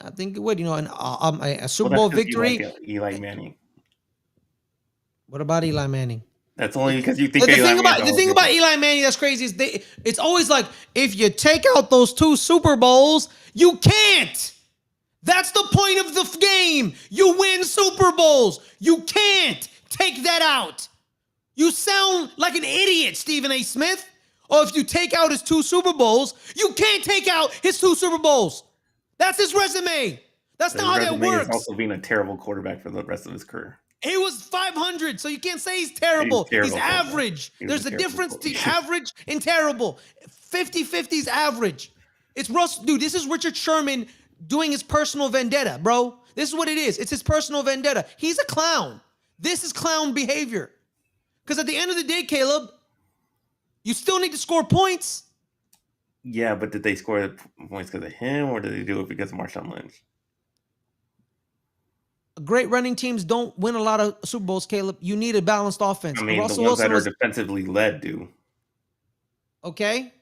I think it would. A Super Bowl victory. You like Eli Manning. What about Eli Manning? That's only because you think the thing about Eli Manning that's crazy is it's always like, if you take out those 2 Super Bowls, you can't. That's the point of the game. You win Super Bowls. You can't take that out. You sound like an idiot, Stephen A. Smith. Or if you take out his 2 Super Bowls, you can't take out his 2 Super Bowls. That's his resume. That's not how that works. He's also being a terrible quarterback for the rest of his career. He was 500, so you can't say he's terrible. He's average. There's a difference between average and terrible. 50-50 is average. It's dude, this is Richard Sherman doing his personal vendetta, bro. This is what it is. It's his personal vendetta. He's a clown. This is clown behavior. Because at the end of the day, Caleb, you still need to score points. Yeah, but did they score points because of him, or did they do it because of Marshawn Lynch? Great running teams don't win a lot of Super Bowls, Caleb. You need a balanced offense. I mean, Russell the ones that are defensively led do. Okay.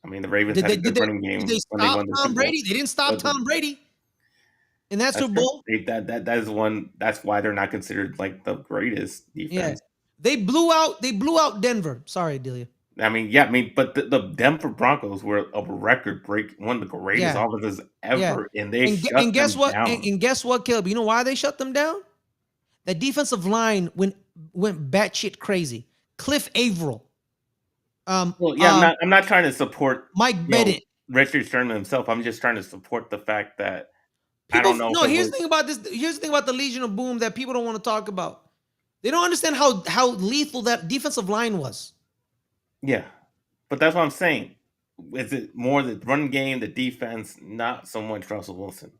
I mean, the Ravens had a good running game. Did they stop Tom Brady? They didn't stop Tom Brady in that Super Bowl. That is one. That's why they're not considered like the greatest defense. Yeah. They blew out Denver. Sorry, Delia. I mean, but the Denver Broncos were a record break, one of the greatest offenses ever, and they shut them down. And guess what, Caleb? You know why they shut them down? The defensive line went batshit crazy. Cliff Averill. I'm not trying to support Mike Bennett, Richard Sherman himself. I'm just trying to support the fact that I don't know. No, here's the thing about this. Here's the thing about the Legion of Boom that people don't want to talk about. They don't understand how lethal that defensive line was. Yeah, but that's what I'm saying. Is it more the run game, the defense, not so much Russell Wilson?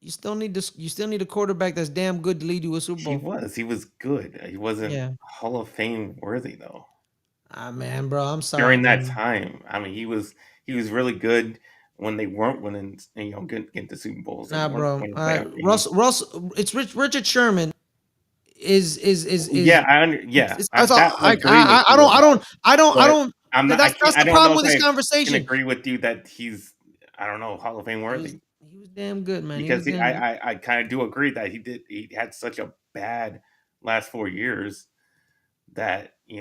You still need a quarterback that's damn good to lead you a Super Bowl. He was good. He wasn't Hall of Fame worthy though. Ah man, bro, I'm sorry. During that time, I mean, he was really good when they weren't winning, getting the Super Bowls. Nah, bro. Russell, it's Richard Sherman. Is I don't. That's the problem with this conversation. I can agree with you that he's, I don't know, Hall of Fame worthy. He was damn good, man. Because I kind of do agree that he had such a bad last 4 years that you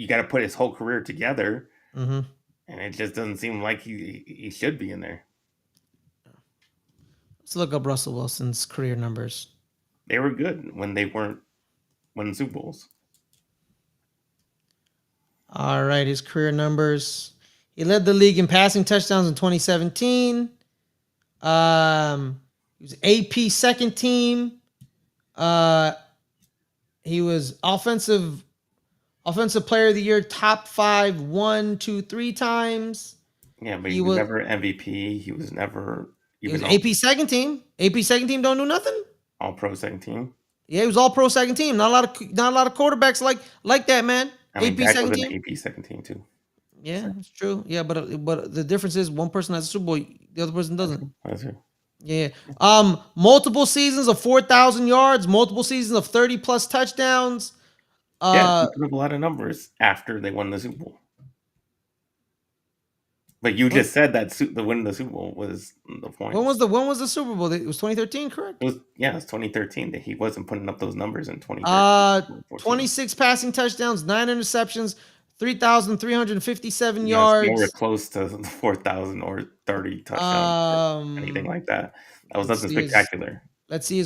got to put his whole career together, and it just doesn't seem like he should be in there. Let's look up Russell Wilson's career numbers. They were good when they weren't winning Super Bowls. All right, his career numbers. He led the league in passing touchdowns in 2017. He was AP second team. He was offensive player of the year, top 5, 1, 2, 3 times. Yeah, but he was never MVP. He was never. He was AP second team. AP second team don't do nothing. All pro second team. Yeah, he was all pro second team. Not a lot of quarterbacks like that, man. I mean, AP second team. AP second team too. Yeah, it's true. Yeah, but the difference is one person has a Super Bowl, the other person doesn't. That's true. Yeah. Multiple seasons of 4,000 yards, multiple seasons of 30+ touchdowns. He put up a lot of numbers after they won the Super Bowl. But you just said that the win of the Super Bowl was the point. When was the Super Bowl? It was 2013, correct? It was 2013 that he wasn't putting up those numbers in 2013. 26 passing touchdowns, 9 interceptions, 3,357 Yes, nowhere yards. close to 4,000 or 30 touchdowns or anything Um, like that. That was let's nothing see his spectacular.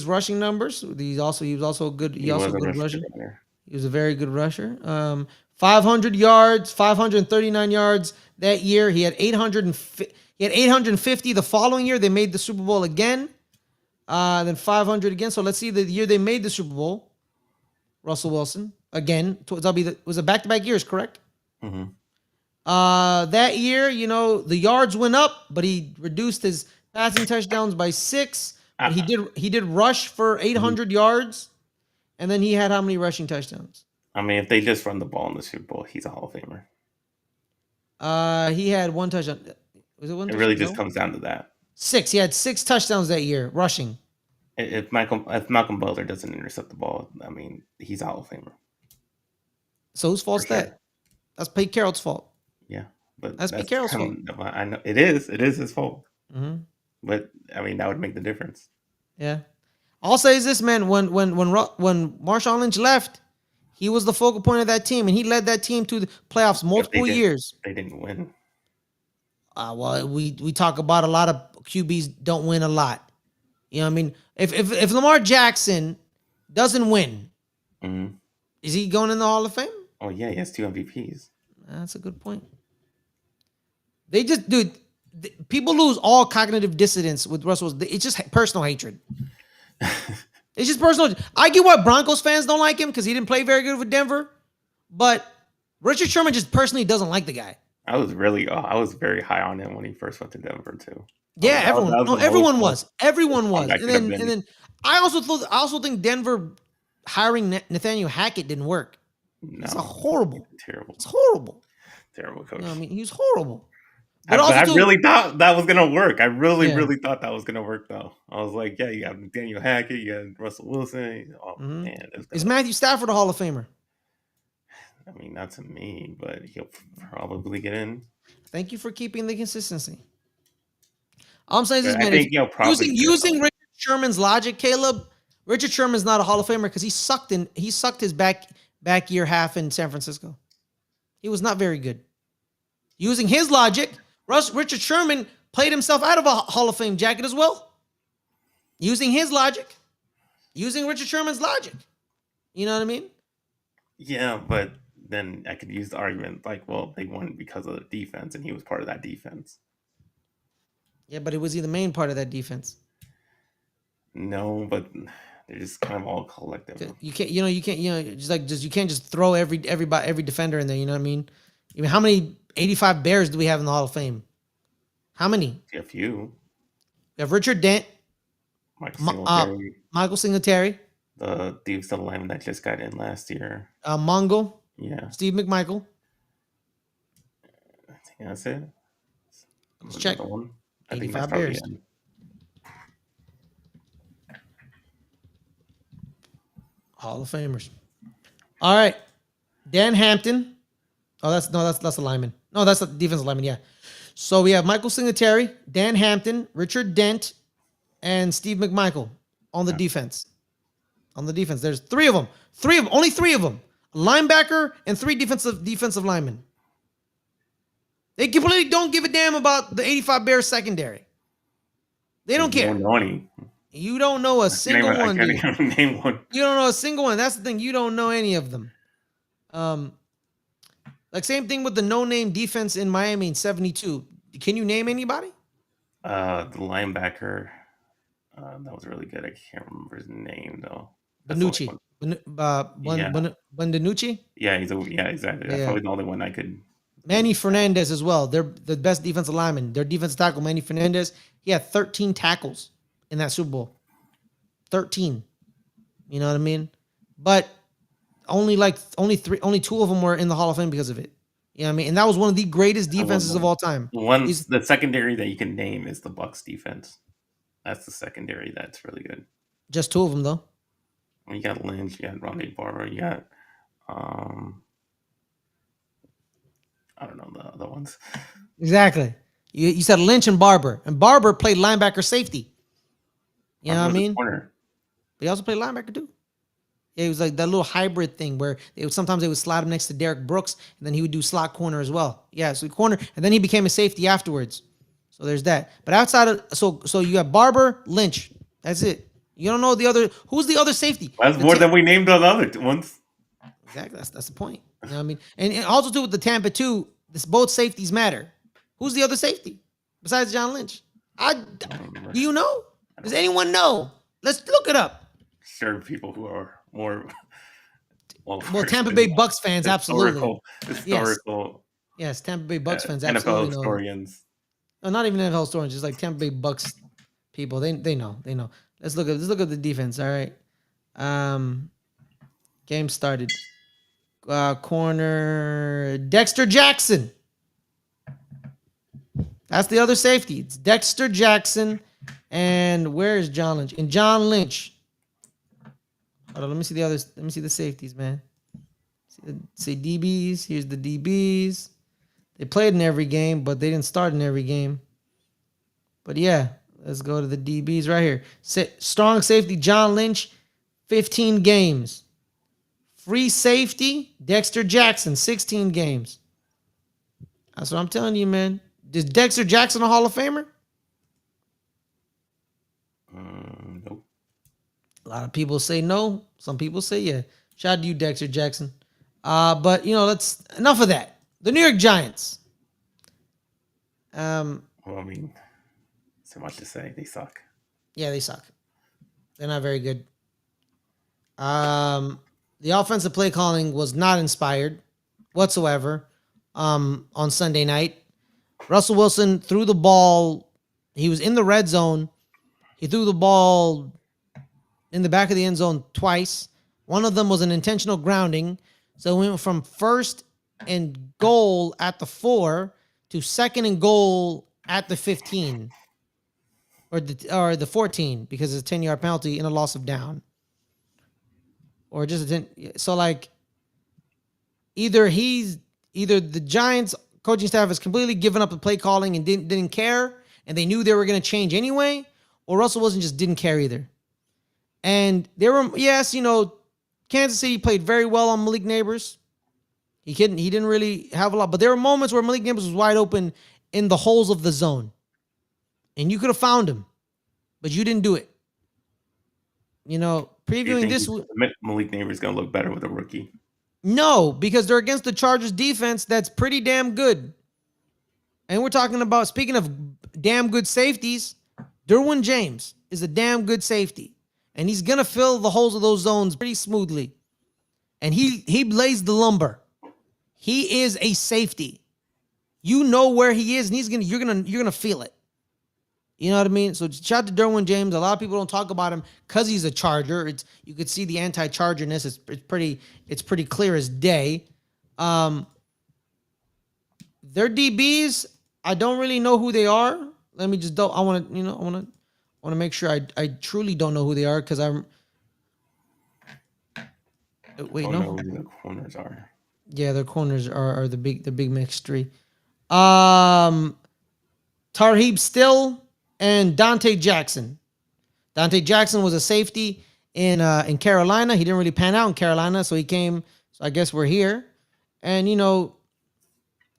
rushing numbers. He was also a good. He He also was a a good rusher rusher. runner. He was a very good rusher. 500 yards, 539 yards that year. He had 800. He had 850 the following year. They made the Super Bowl again. Then 500 again. So let's see the year they made the Super Bowl. Russell Wilson again. That'll be was a back-to-back years, correct? Mm-hmm. That year, the yards went up, but he reduced his passing touchdowns by 6. But I, he did rush for mhm. 800 yards, and then he had how many rushing touchdowns? I mean, if they just run the ball in the Super Bowl, he's a Hall of Famer. He had one touchdown. Was it one It touchdown? really just No, comes down to that. 6. He had 6 touchdowns that year rushing. If Malcolm Butler doesn't intercept the ball, I mean, he's a Hall of Famer So whose for fault's sure. that? That's Pete Carroll's fault. Yeah, but That's Pete that's Carroll's fault. I know it is. It is his fault. Mm-hmm. But I mean, that would make the difference. Yeah. I'll say is this, man. When Marshawn Lynch left, he was the focal point of that team, and he led that team to the playoffs If multiple years. they didn't win. Well, we talk about a lot of QBs don't win a lot. You know what I mean? If Lamar Jackson doesn't win, Mm-hmm. is he going in the Hall of Fame? Oh yeah, he has 2 MVPs. That's a good point. They just, dude, people lose all cognitive dissonance with Russell. It's just personal hatred. It's just personal. I get why Broncos fans don't like him because he didn't play very good with Denver, but Richard Sherman just personally doesn't like the guy. I was very high on him when he first went to Denver too. Yeah, everyone. No, everyone was. Everyone was. That And could have then, been. I also think Denver hiring Nathaniel Hackett didn't work. It's No, horrible. terrible, It's horrible. terrible coach. You know what I mean? He was horrible. But I really thought that was gonna work. I really, Yeah. really thought that was gonna work though. I was like, yeah, you got Daniel Hackett, you got Russell Wilson. Oh man, Is Matthew Stafford a Hall of Famer? I mean, not to me, but he'll probably get in. Thank you for keeping the consistency. All I'm saying is this, But I man. think he'll probably Using Richard Sherman's logic, Caleb, Richard Sherman's not a Hall of Famer because he sucked his back year half in San Francisco. He was not very good. Using his logic, Richard Sherman played himself out of a Hall of Fame jacket as well. Using his logic, using Richard Sherman's logic. You know what I mean? Yeah, but then I could use the argument like, well, they won because of the defense, and he was part of that defense. Yeah, but was he the main part of that defense? No, but they're just kind of all collective. You can't you can't just throw every defender in there. You know what I mean? I mean, how many 85 Bears do we have in the Hall of Fame? How many? A few. We have Richard Dent, Michael Singletary, Michael Singletary, the defensive lineman that just got in last year. Mongo, Yeah, Steve McMichael. I think that's it. Let's check. One. I think 85 that's probably Bears. it. Hall of Famers. All right. Dan Hampton. Oh, that's a lineman. No, that's a defensive lineman. Yeah. So we have Michael Singletary, Dan Hampton, Richard Dent, and Steve McMichael on the defense. On the defense, there's 3 of them. Only 3 of them. A linebacker and 3 defensive linemen. They completely don't give a damn about the 85 Bears secondary. They don't care. You don't know a single one. I can't even name one. You don't know a single one. That's the thing. You don't know any of them. Like same thing with the no-name defense in Miami in 72. Can you name anybody? The linebacker. That was really good. I can't remember his name though. Benucci. Benvenucci? Yeah, exactly. Yeah. That's probably the only one I could. Manny Fernandez as well. They're the best defensive lineman. Their defensive tackle, Manny Fernandez, he had 13 tackles in that Super Bowl. 13. You know what I mean? But only 2 of them were in the Hall of Fame because of it. You know what I mean? And that was one of the greatest defenses of all time. The secondary that you can name is the Bucs defense. That's the secondary that's really good. Just 2 of them though. You got Lynch, you got Ronnie Barber, you got I don't know the other ones. Exactly. You said Lynch and Barber played linebacker safety. You know what I mean? Corner. They also played linebacker too. It was like that little hybrid thing where sometimes they would slide him next to Derek Brooks, and then he would do slot corner as well. Yeah, so corner, and then he became a safety afterwards. So there's that. But outside of so you have Barber, Lynch. That's it. You don't know the other. Who's the other safety? That's more than we named on the other ones. Exactly. That's the point. You know what I mean? And also too with the Tampa too, both safeties matter. Who's the other safety besides John Lynch? Do you know? Does anyone know? Let's look it up. Sure, people who are more well Tampa Bay Bucks fans, absolutely. Historical. Yes, Tampa Bay Bucks fans, absolutely. NFL historians. No, not even NFL historians, just like Tampa Bay Bucks people. They know. Let's look at the defense. All right. Game started. Corner Dexter Jackson. That's the other safety. It's Dexter Jackson. And where is John Lynch? And John Lynch. Hold on, let me see the others. Let me see the safeties, man. See DBs. Here's the DBs. They played in every game, but they didn't start in every game. But yeah, let's go to the DBs right here. Strong safety, John Lynch, 15 games. Free safety, Dexter Jackson, 16 games. That's what I'm telling you, man. Is Dexter Jackson a Hall of Famer? Nope. A lot of people say no. Some people say yeah. Shout out to you, Dexter Jackson. But let's enough of that. The New York Giants. Well, I mean, so much to say. They suck. Yeah, they suck. They're not very good. The offensive play calling was not inspired whatsoever on Sunday night. Russell Wilson threw the ball. He was in the red zone. He threw the ball in the back of the end zone twice. One of them was an intentional grounding. So we went from first and goal at the 4 to second and goal at the 15 or the 14 because it's a 10-yard penalty and a loss of down. Or just a 10. So like either the Giants coaching staff has completely given up the play calling and didn't care, and they knew they were going to change anyway, or Russell Wilson just didn't care either. And there were, Kansas City played very well on Malik Neighbors. He didn't really have a lot, but there were moments where Malik Neighbors was wide open in the holes of the zone. And you could have found him, but you didn't do it. Previewing this, Malik Neighbors is going to look better with a rookie. No, because they're against the Chargers defense that's pretty damn good. And we're talking about, speaking of damn good safeties, Derwin James is a damn good safety. And he's going to fill the holes of those zones pretty smoothly. And he lays the lumber. He is a safety. You know where he is, and you're gonna feel it. You know what I mean? So shout out to Derwin James. A lot of people don't talk about him because he's a Charger. You could see the anti-Chargerness. It's pretty clear as day. Their DBs, I don't really know who they are. Let me just I want to make sure I truly don't know who they are because I'm. Wait, no. Know who the corners are. Yeah, their corners are the big mixed three. Tarheeb Still and Dante Jackson. Dante Jackson was a safety in Carolina. He didn't really pan out in Carolina, so he came. So I guess we're here. And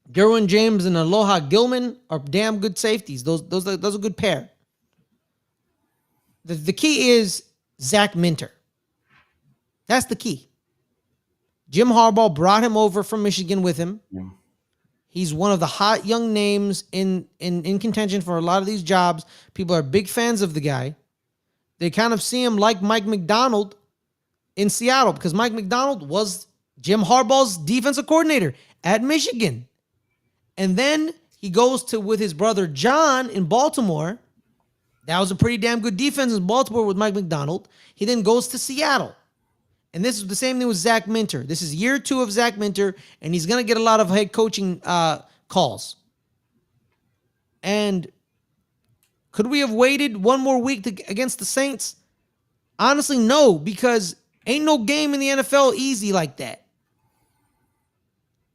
Derwin James and Aloha Gilman are damn good safeties. Those are a good pair. The key is Zach Minter. That's the key. Jim Harbaugh brought him over from Michigan with him. Yeah. He's one of the hot young names in contention for a lot of these jobs. People are big fans of the guy. They kind of see him like Mike McDonald in Seattle because Mike McDonald was Jim Harbaugh's defensive coordinator at Michigan. And then he goes with his brother John in Baltimore. That was a pretty damn good defense in Baltimore with Mike McDonald. He then goes to Seattle. And this is the same thing with Zach Minter. This is year 2 of Zach Minter, and he's going to get a lot of head coaching calls. And could we have waited one more week against the Saints? Honestly, no, because ain't no game in the NFL easy like that.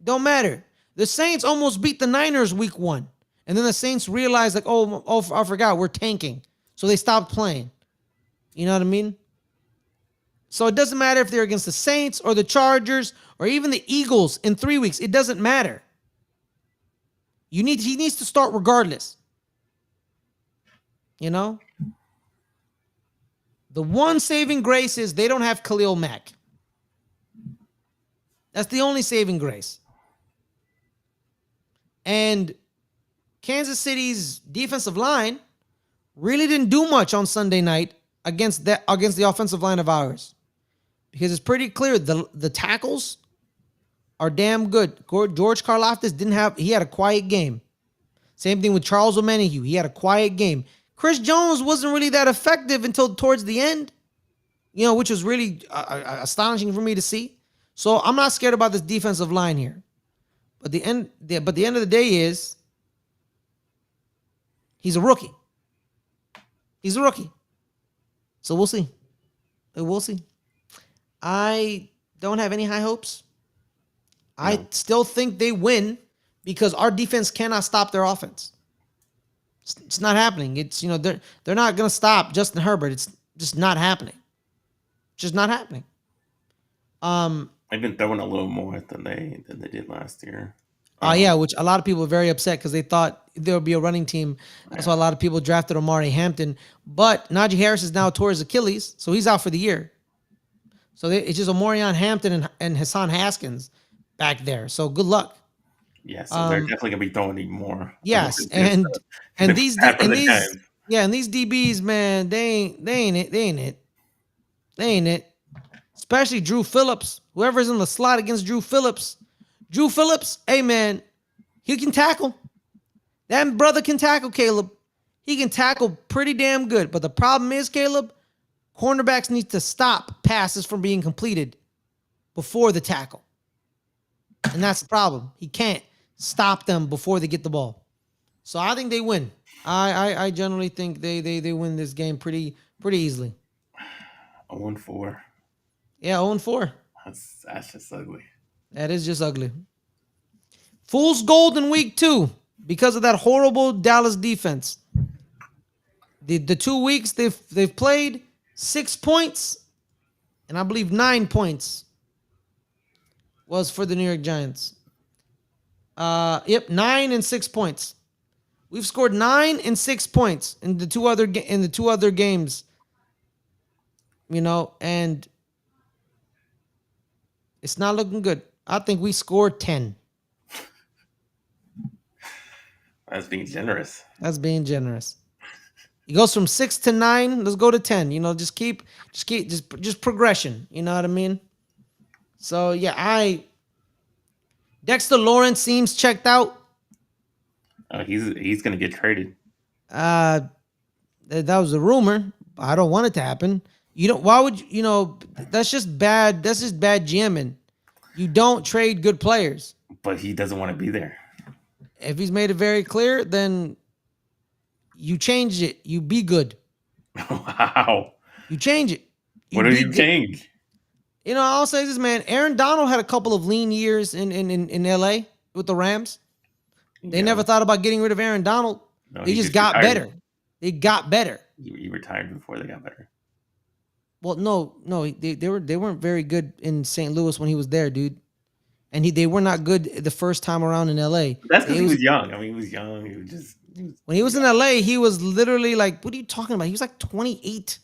Don't matter. The Saints almost beat the Niners week 1. And then the Saints realized, like, I forgot, we're tanking. So they stopped playing. You know what I mean? So it doesn't matter if they're against the Saints or the Chargers or even the Eagles in 3 weeks. It doesn't matter. He needs to start regardless. You know? The one saving grace is they don't have Khalil Mack. That's the only saving grace. And Kansas City's defensive line really didn't do much on Sunday night against the offensive line of ours. Because it's pretty clear the tackles are damn good. George Karlaftis he had a quiet game. Same thing with Charles Omenihu. He had a quiet game. Chris Jones wasn't really that effective until towards the end, which was really astonishing for me to see. So I'm not scared about this defensive line here. But the end of the day is he's a rookie. He's a rookie. So we'll see. We'll see. I don't have any high hopes. No. I still think they win because our defense cannot stop their offense. It's not happening. It's they're not going to stop Justin Herbert. It's just not happening. Just not happening. They've been throwing a little more than they did last year. Yeah, which a lot of people were very upset because they thought there would be a running team. That's why a lot of people drafted Omari Hampton. But Najee Harris is now tore his Achilles, so he's out for the year. So it's just Omarion Hampton and Hassan Haskins back there. So good luck. Yeah, so they're definitely gonna be throwing even more. Yes, and these DBs, man, they ain't it. Especially Drew Phillips. Whoever's in the slot against Drew Phillips, hey man, he can tackle. That brother can tackle, Caleb. He can tackle pretty damn good. But the problem is, Caleb, cornerbacks need to stop passes from being completed before the tackle. And that's the problem. He can't stop them before they get the ball. So I think they win. I generally think they win this game pretty easily. 0-4. Yeah, 0-4. That's just ugly. That is just ugly. Fool's gold in week 2 because of that horrible Dallas defense. The 2 weeks they've played, 6 points, and I believe 9 points was for the New York Giants. 9 and 6 points. We've scored 9 and 6 points in the two other games. And it's not looking good. I think we scored 10. That's being generous. That's being generous. It goes from 6 to 9. Let's go to 10. Just progression. You know what I mean? So yeah, Dexter Lawrence seems checked out. He's gonna get traded. That was a rumor. I don't want it to happen. Why would you? That's just bad. That's just bad GMing. You don't trade good players. But he doesn't want to be there. If he's made it very clear, then you change it. You be good. Wow. You change it. What do you change? I'll say this, man. Aaron Donald had a couple of lean years in LA with the Rams. They never thought about getting rid of Aaron Donald. No, they just got better. They got better. He retired before they got better. Well, no, they weren't very good in St. Louis when he was there, dude. And they were not good the first time around in LA. That's because he was young. I mean, he was young. When he was in LA, he was literally like, what are you talking about? He was like 28.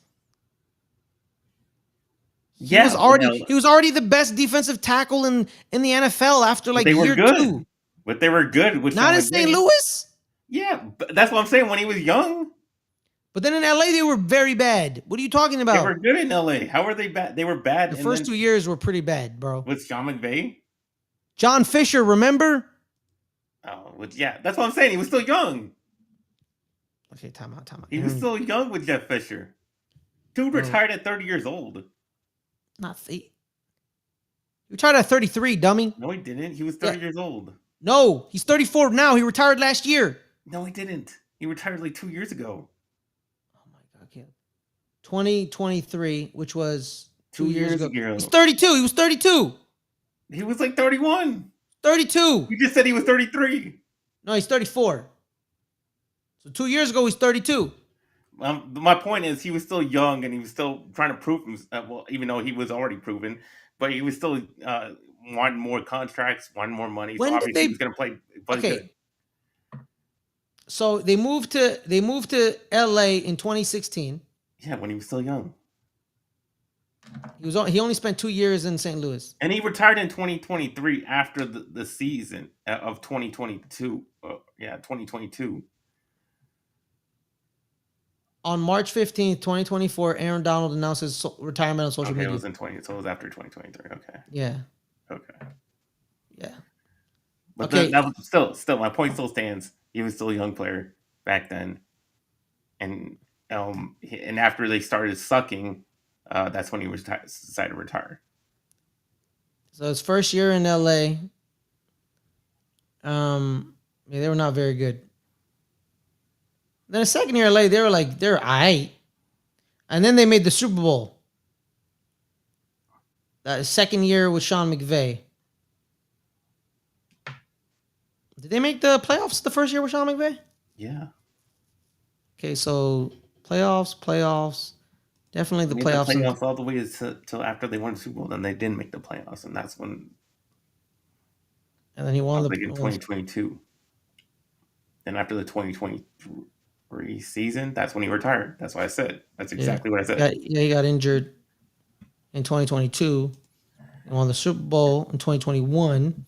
He was already the best defensive tackle in the NFL after like year 2. But they were good. Not in St. Louis? Yeah, but that's what I'm saying. When he was young. But then in LA, they were very bad. What are you talking about? They were good in LA. How were they bad? They were bad. The first 2 years were pretty bad, bro. With Sean McVay? John Fisher, remember? Oh, yeah. That's what I'm saying. He was still young. Okay, time out. He was still young with Jeff Fisher. Dude retired at 30 years old. He retired at 33, dummy. No, he didn't. He was 30 years old. No, he's 34 now. He retired last year. No, he didn't. He retired like 2 years ago. Oh my God, Caleb. 2023, which was 2 years ago. He's 32. He was 32. He was like 31. 32. You just said he was 33. No, he's 34. So 2 years ago, he's 32. My point is, he was still young and he was still trying to prove himself. Well, even though he was already proven, but he was still wanting more contracts, wanting more money. So When did obviously, he they? was going to play good. Okay, so they moved to L.A. in 2016. Yeah, when he was still young, He only spent 2 years in St. Louis. and he retired in 2023 after the season of 2022. Yeah, 2022. On March 15th, 2024, Aaron Donald announced his retirement on social Okay, it media. was in 20. So it was after 2023. Okay. Yeah. Okay. Yeah. But Okay. that was still my point still stands. He was still a young player back then, and and after they started sucking, that's when he decided to retire. So his first year in LA, yeah, they were not very good. Then the second year in LA, they're aight. And then they made the Super Bowl. That second year with Sean McVay. Did they make the playoffs the first year with Sean McVay? Yeah, Okay, so playoffs. Definitely they the made the playoffs. playoffs all the way till after they won the Super Bowl. Then they didn't make the playoffs, and that's when And then he I won was the. like in 2022. Then after the 2023 season, that's when he retired. That's what I said. That's Yeah. exactly what I said. He got injured in 2022 and won the Super Bowl in 2021.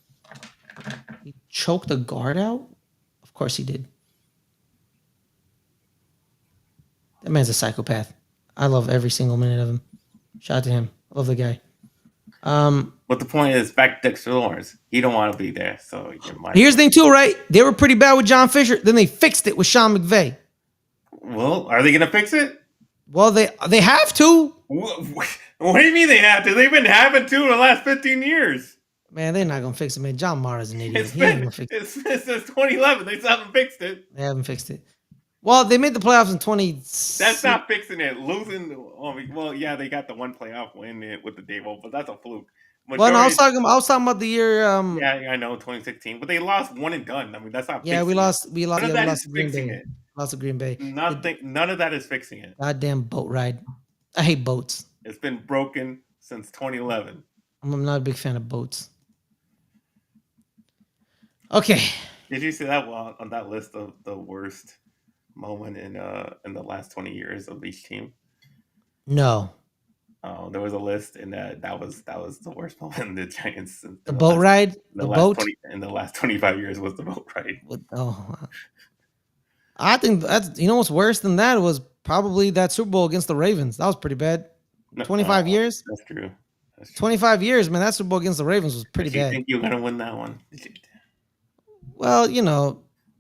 He choked a guard out? Of course he did. That man's a psychopath. I love every single minute of him. Shout out to him. I love the guy. But the point is, back to Dexter Lawrence, he don't want to be there. So you might. Here's the thing too, right? They were pretty bad with John Fisher. Then they fixed it with Sean McVay. Well, are they gonna fix it? Well, they have to. What do you mean they have to? They've been having to in the last 15 years. Man, they're not gonna fix it, man. John Mara's an idiot. It's He ain't been gonna fix it. it's been since 2011. They still haven't fixed it. They haven't fixed it. Well, they made the playoffs in 20. That's not fixing it. Losing. Well, yeah, they got the one playoff win with the Davo, but that's a fluke. Well, no, I was talking about the year. Yeah, I know 2016, but they lost one and done. I mean, that's not. Yeah, fixing we it. lost. We lost. None Yeah, of we that lost is to Green fixing Bay. it. Lost to Green Bay. Nothing. None of that is fixing it. Goddamn boat ride. I hate boats. It's been broken since 2011. I'm not a big fan of boats. Okay. Did you see that on that list of the worst moment in the last 20 years of each team? No. There was a list, and that was the worst moment in the Giants. The boat ride. The boat. In the last 25 years was the boat ride. Oh, I think that's what's worse than that was probably that Super Bowl against the Ravens. That was pretty bad. 25 years. That's true. 25 years, man. That Super Bowl against the Ravens was pretty bad. You think you're gonna win that one? Well,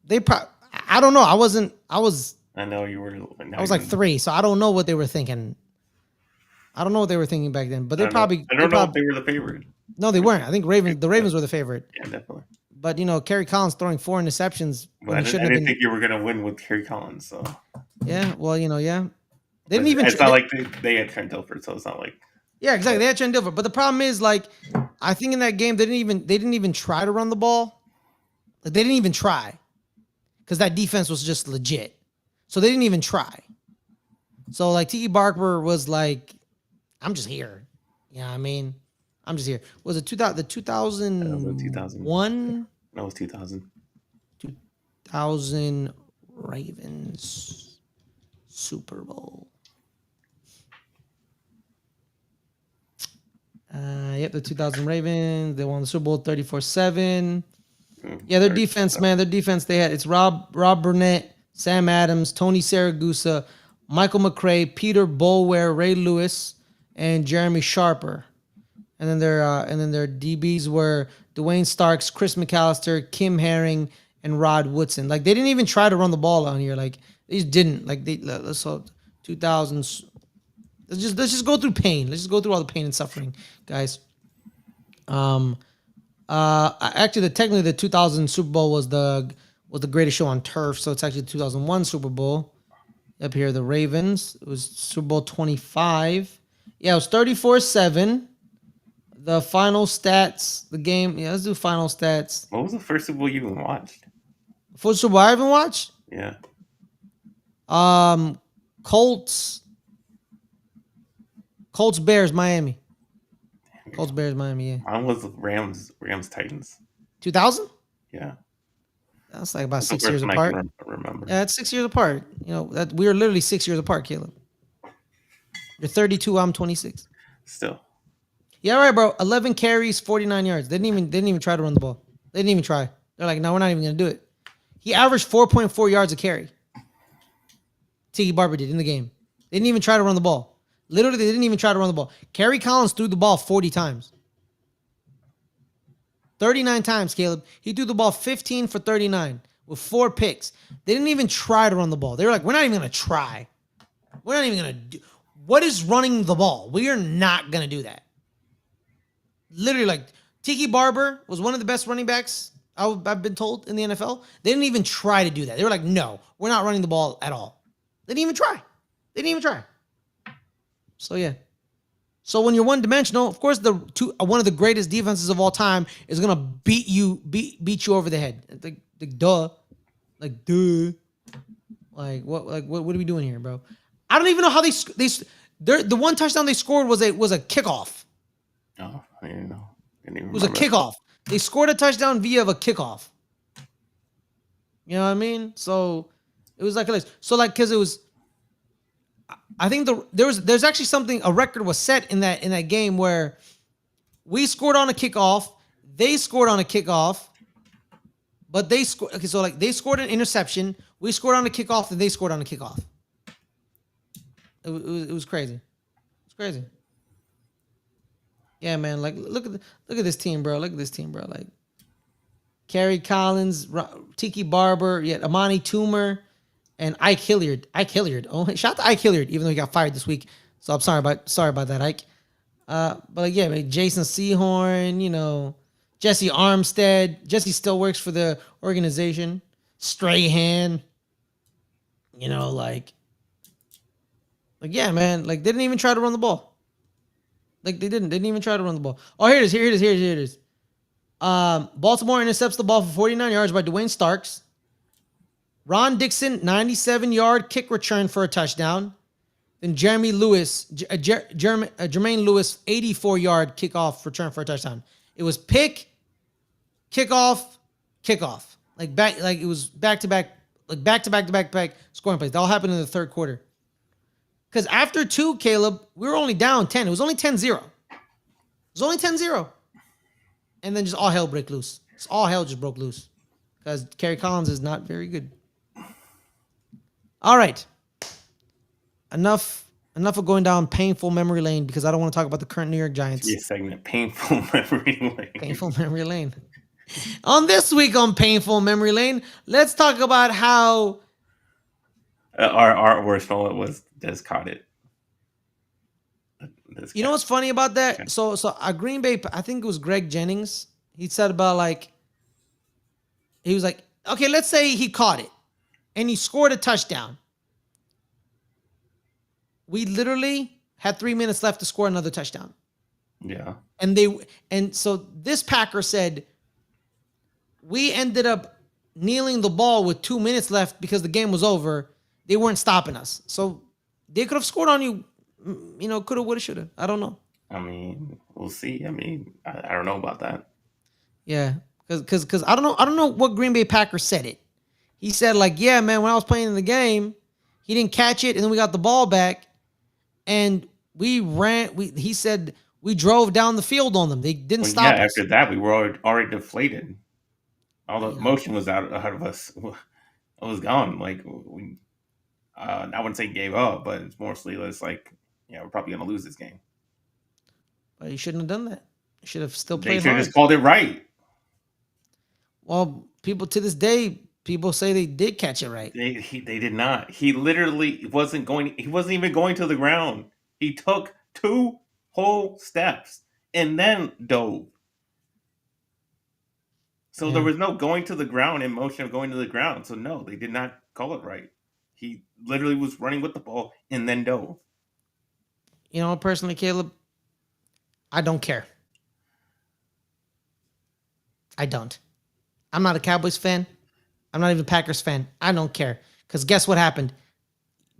they probably. I don't know. I was. I know you were. I was like 3, so I don't know what they were thinking. I don't know what they were thinking back then, but they probably. I don't know if they were the favorite. No, they weren't. I think the Ravens were the favorite. Yeah, definitely. But Kerry Collins throwing 4 interceptions. But I didn't think you were gonna win with Kerry Collins. So. Yeah. Well, yeah. They didn't even. It's not like they had Trent Dilfer, so it's not like. Yeah, exactly. They had Trent Dilfer, but the problem is, like, I think in that game they didn't even try to run the ball. Like, they didn't even try, because that defense was just legit. So they didn't even try. So like Tiki Barber was like, "I'm just here." You know what I mean? I'm just here. Was it 2000? The 2001? No, it was 2000. 2000 Ravens Super Bowl. Yep, the 2000 Ravens. They won the Super Bowl 34-7. Yeah, their defense, man. Their defense, it's Rob Burnett, Sam Adams, Tony Saragusa, Michael McCray, Peter Boulware, Ray Lewis, and Jeremy Sharper. And then their DBs were Dwayne Starks, Chris McAllister, Kim Herring, and Rod Woodson. Like, they didn't even try to run the ball on here. Like, they just didn't. Like, let's 2000s. Let's just go through pain. Let's just go through all the pain and suffering, guys. Actually, technically the 2000 Super Bowl was the greatest show on turf. So it's actually the 2001 Super Bowl. Up here, the Ravens. It was Super Bowl 25. Yeah, it was 34-7. The final stats, the game. Yeah, let's do final stats. What was the first Super Bowl you even watched? First Super Bowl I even watched? Yeah. Colts, Bears, Miami. Colts, Bears, Miami. Yeah. Mine was Rams, Titans. 2000. Yeah, That's like about that's the 6 years first one I can apart. remember. Yeah, it's 6 years apart. You know that we are literally 6 years apart, Caleb. You're 32. I'm 26. Still, Yeah, all right, bro. 11 carries, 49 yards. They didn't even try to run the ball. They didn't even try. They're like, no, we're not even gonna do it. He averaged 4.4 yards a carry. Tiki Barber did in the game. They didn't even try to run the ball. Literally, they didn't even try to run the ball. Kerry Collins threw the ball 40 times. 39 times, Caleb. He threw the ball 15 for 39 with 4 picks. They didn't even try to run the ball. They were like, we're not even going to try. We're not even going to do. What is running the ball? We are not going to do that. Literally, like, Tiki Barber was one of the best running backs I've been told in the NFL. They didn't even try to do that. They were like, no, we're not running the ball at all. They didn't even try. They didn't even try. So, yeah. So when you're one dimensional, of course, one of the greatest defenses of all time is gonna beat you over the head. Like duh, what are we doing here, bro? I don't even know how the one touchdown they scored was a kickoff. oh, I didn't know. It was a kickoff. They scored a touchdown via a kickoff. You know what I mean? So it was like because it was. I think there's actually a record was set in that game where we scored on a kickoff, they scored on a kickoff, but they scored. Okay, so like they scored an interception, we scored on a kickoff, and they scored on a kickoff. It was crazy. It's crazy. Yeah, man. Like look at this team, bro. Look at this team, bro. Like Kerry Collins, Tiki Barber, Amani Toomer. And Ike Hilliard. Oh, shout out to Ike Hilliard, even though he got fired this week. So I'm sorry about that, Ike. But like, yeah, man, Jason Sehorn, Jesse Armstead. Jesse still works for the organization. Strahan. Like yeah, man. Like they didn't even try to run the ball. Like they didn't even try to run the ball. Oh, here it is. Baltimore intercepts the ball for 49 yards by Dwayne Starks. Ron Dixon, 97-yard kick return for a touchdown. Then Jermaine Lewis, 84-yard kickoff return for a touchdown. It was pick, kickoff. Like it was back to back scoring plays. That all happened in the third quarter. Because after 2, Caleb, we were only down 10. It was only 10-0. And then just all hell broke loose. All hell just broke loose. Because Kerry Collins is not very good. All right. Enough of going down painful memory lane because I don't want to talk about the current New York Giants. Be a segment, painful memory lane. Painful memory lane. On this week on Painful Memory Lane, let's talk about how our worst moment was Des caught it. You know what's funny about that? Okay. So Green Bay, I think it was Greg Jennings. He said about he was like, okay, let's say he caught it and he scored a touchdown. We literally had 3 minutes left to score another touchdown. Yeah. And so this Packer said, we ended up kneeling the ball with 2 minutes left because the game was over. They weren't stopping us. So they could have scored on you, coulda, woulda, shoulda. I don't know. I mean, we'll see. I mean, I don't know about that. Yeah. Because I don't know what Green Bay Packers said it. He said, yeah, man, when I was playing in the game, he didn't catch it, and then we got the ball back, and we ran. He said we drove down the field on them. They didn't stop us. After that, we were already deflated. All the motion was out of us. It was gone. We, I wouldn't say gave up, but it's mostly we're probably going to lose this game. But you shouldn't have done that. You should have still played hard. They should have just called it right. Well, people to this day, people say they did catch it right. They did not. He literally wasn't going. He wasn't even going to the ground. He took 2 whole steps and then dove. So there was no going to the ground in motion of going to the ground. So no, they did not call it right. He literally was running with the ball and then dove. Personally, Caleb, I don't care. I don't. I'm not a Cowboys fan. I'm not even a Packers fan. I don't care. Because guess what happened?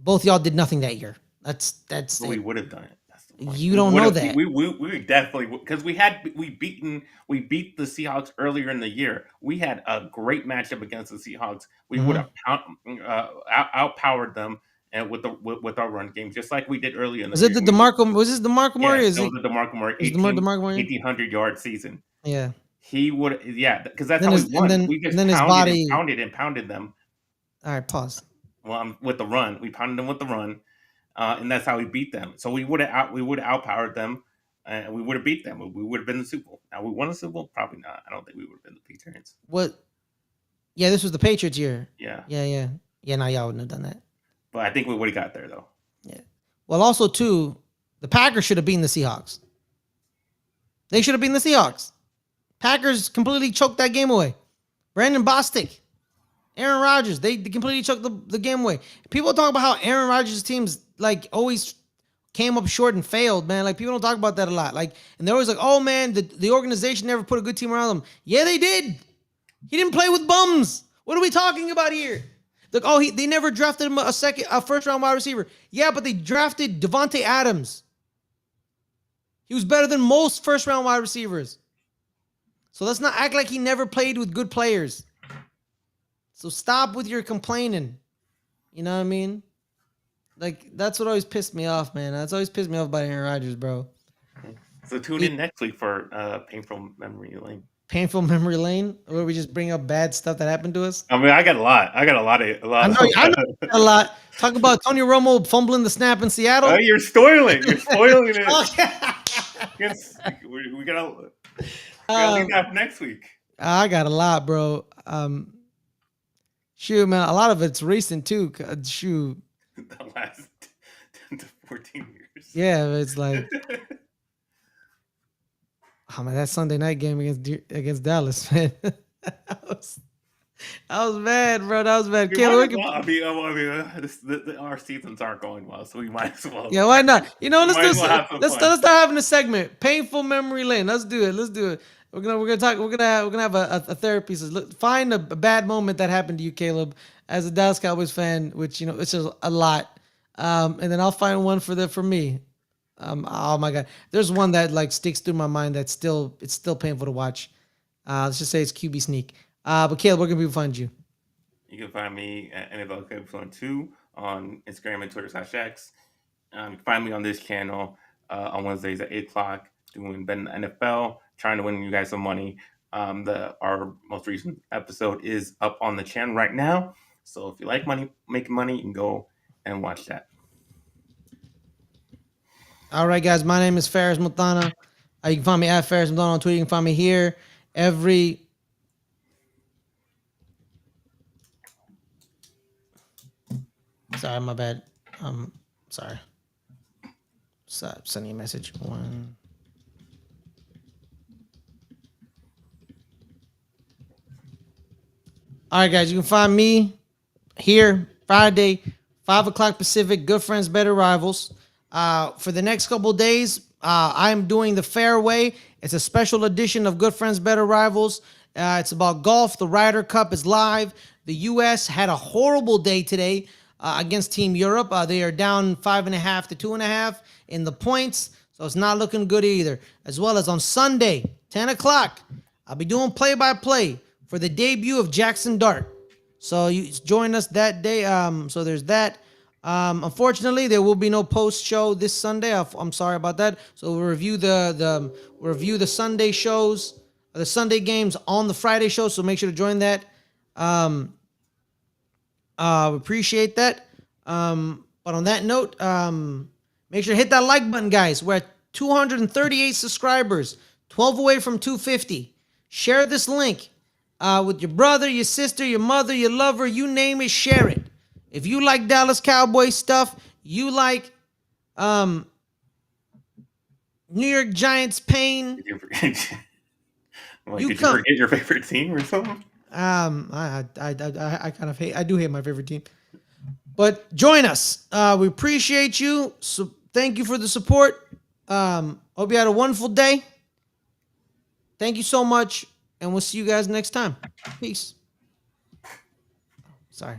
Both y'all did nothing that year. That's But we it. would have done it. That's the point. You We don't would know have. that. We definitely because we beat the Seahawks earlier in the year. We had a great matchup against the Seahawks. We would Mhm. have outpowered them and with our run game, just like we did earlier in the Was it year. the DeMarco? Was this DeMarco Murray? Yes, Is it it was a DeMarco Murray was DeMarco Murray? 1,800 yard season. Yeah. He would, yeah, because that's Then how we his won. We and just then his pounded and body. pounded and pounded them. All right, pause. Well, with the run, we pounded them with the run, and that's how we beat them. So we would have outpowered them, and we would have beat them. We would have been the Super Bowl. Now we won the Super Bowl, probably not. I don't think we would have been the Patriots. What? Yeah, this was the Patriots year. Yeah, Yeah. No, y'all wouldn't have done that. but I think we would have got there though. Yeah. Well, also too, the Packers should have beaten the Seahawks. They should have beaten the Seahawks. Packers completely choked that game away. Brandon Bostic, Aaron Rodgers, they completely choked the game away. People talk about how Aaron Rodgers' teams like always came up short and failed, man. Like people don't talk about that a lot. Like, and they're always like, oh man, the organization never put a good team around them. Yeah, they did. He didn't play with bums. What are we talking about here? Like, oh, they never drafted him a first round wide receiver. Yeah, but they drafted Devontae Adams. He was better than most first round wide receivers. So let's not act like he never played with good players. So stop with your complaining. You know what I mean? Like, that's what always pissed me off, man. That's always pissed me off about Aaron Rodgers, bro. So tune in next week for Painful Memory Lane. Painful memory lane, where we just bring up bad stuff that happened to us. I mean, I got a lot. I I know a lot. Talk about Tony Romo fumbling the snap in Seattle. Oh, you're spoiling. You're spoiling it. Okay. Yes, we gotta leave that for next week. I got a lot, bro. Shoot, man, a lot of it's recent too. Shoot, The last 10 to 14 years. yeah, it's like, oh man, that Sunday night game against Dallas, man. I was mad, bro. That was bad. Our seasons aren't going well, so we might as well. Yeah, why not? You know, let's start having a segment. Painful memory lane. Let's do it. We're gonna have a therapy. So find a bad moment that happened to you, Caleb, as a Dallas Cowboys fan, which it's just a lot. And then I'll find one for me. Oh my God, there's one that like sticks through my mind. It's still painful to watch. Let's just say it's QB sneak. But Caleb, where can people find you? You can find me at NFL Caleb2 on Instagram and Twitter /X. You can find me on this channel on Wednesdays at 8 o'clock doing Bet NFL, trying to win you guys some money. Our most recent episode is up on the channel right now. So if you like making money, you can go and watch that. All right, guys. My name is Fares Muthana. You can find me at Fares Muthana on Twitter. You can find me here every... Sorry, my bad. Sorry. Stop sending a message. One. All right, guys. You can find me here Friday, 5 o'clock Pacific. Good Friends, Better Rivals. For the next couple of days, I'm doing the Fairway. It's a special edition of Good Friends, Better Rivals. It's about golf. The Ryder Cup is live. The U.S. had a horrible day today against Team Europe. They are down 5.5 to 2.5 in the points, so it's not looking good either. As well as on Sunday, 10 o'clock, I'll be doing play-by-play for the debut of Jackson Dart. So you join us that day. So there's that. Unfortunately, there will be no post show this Sunday. I'm sorry about that. So we'll review the Sunday shows, the Sunday games on the Friday show. So make sure to join that. Appreciate that. But on that note, make sure to hit that like button, guys. We're at 238 subscribers, 12 away from 250. Share this link with your brother, your sister, your mother, your lover, you name it, share it. If you like Dallas Cowboys stuff, you like New York Giants pain. Did you forget your favorite team or something? I kind of hate. I do hate my favorite team. But join us. We appreciate you. So thank you for the support. Hope you had a wonderful day. Thank you so much, and we'll see you guys next time. Peace. Sorry.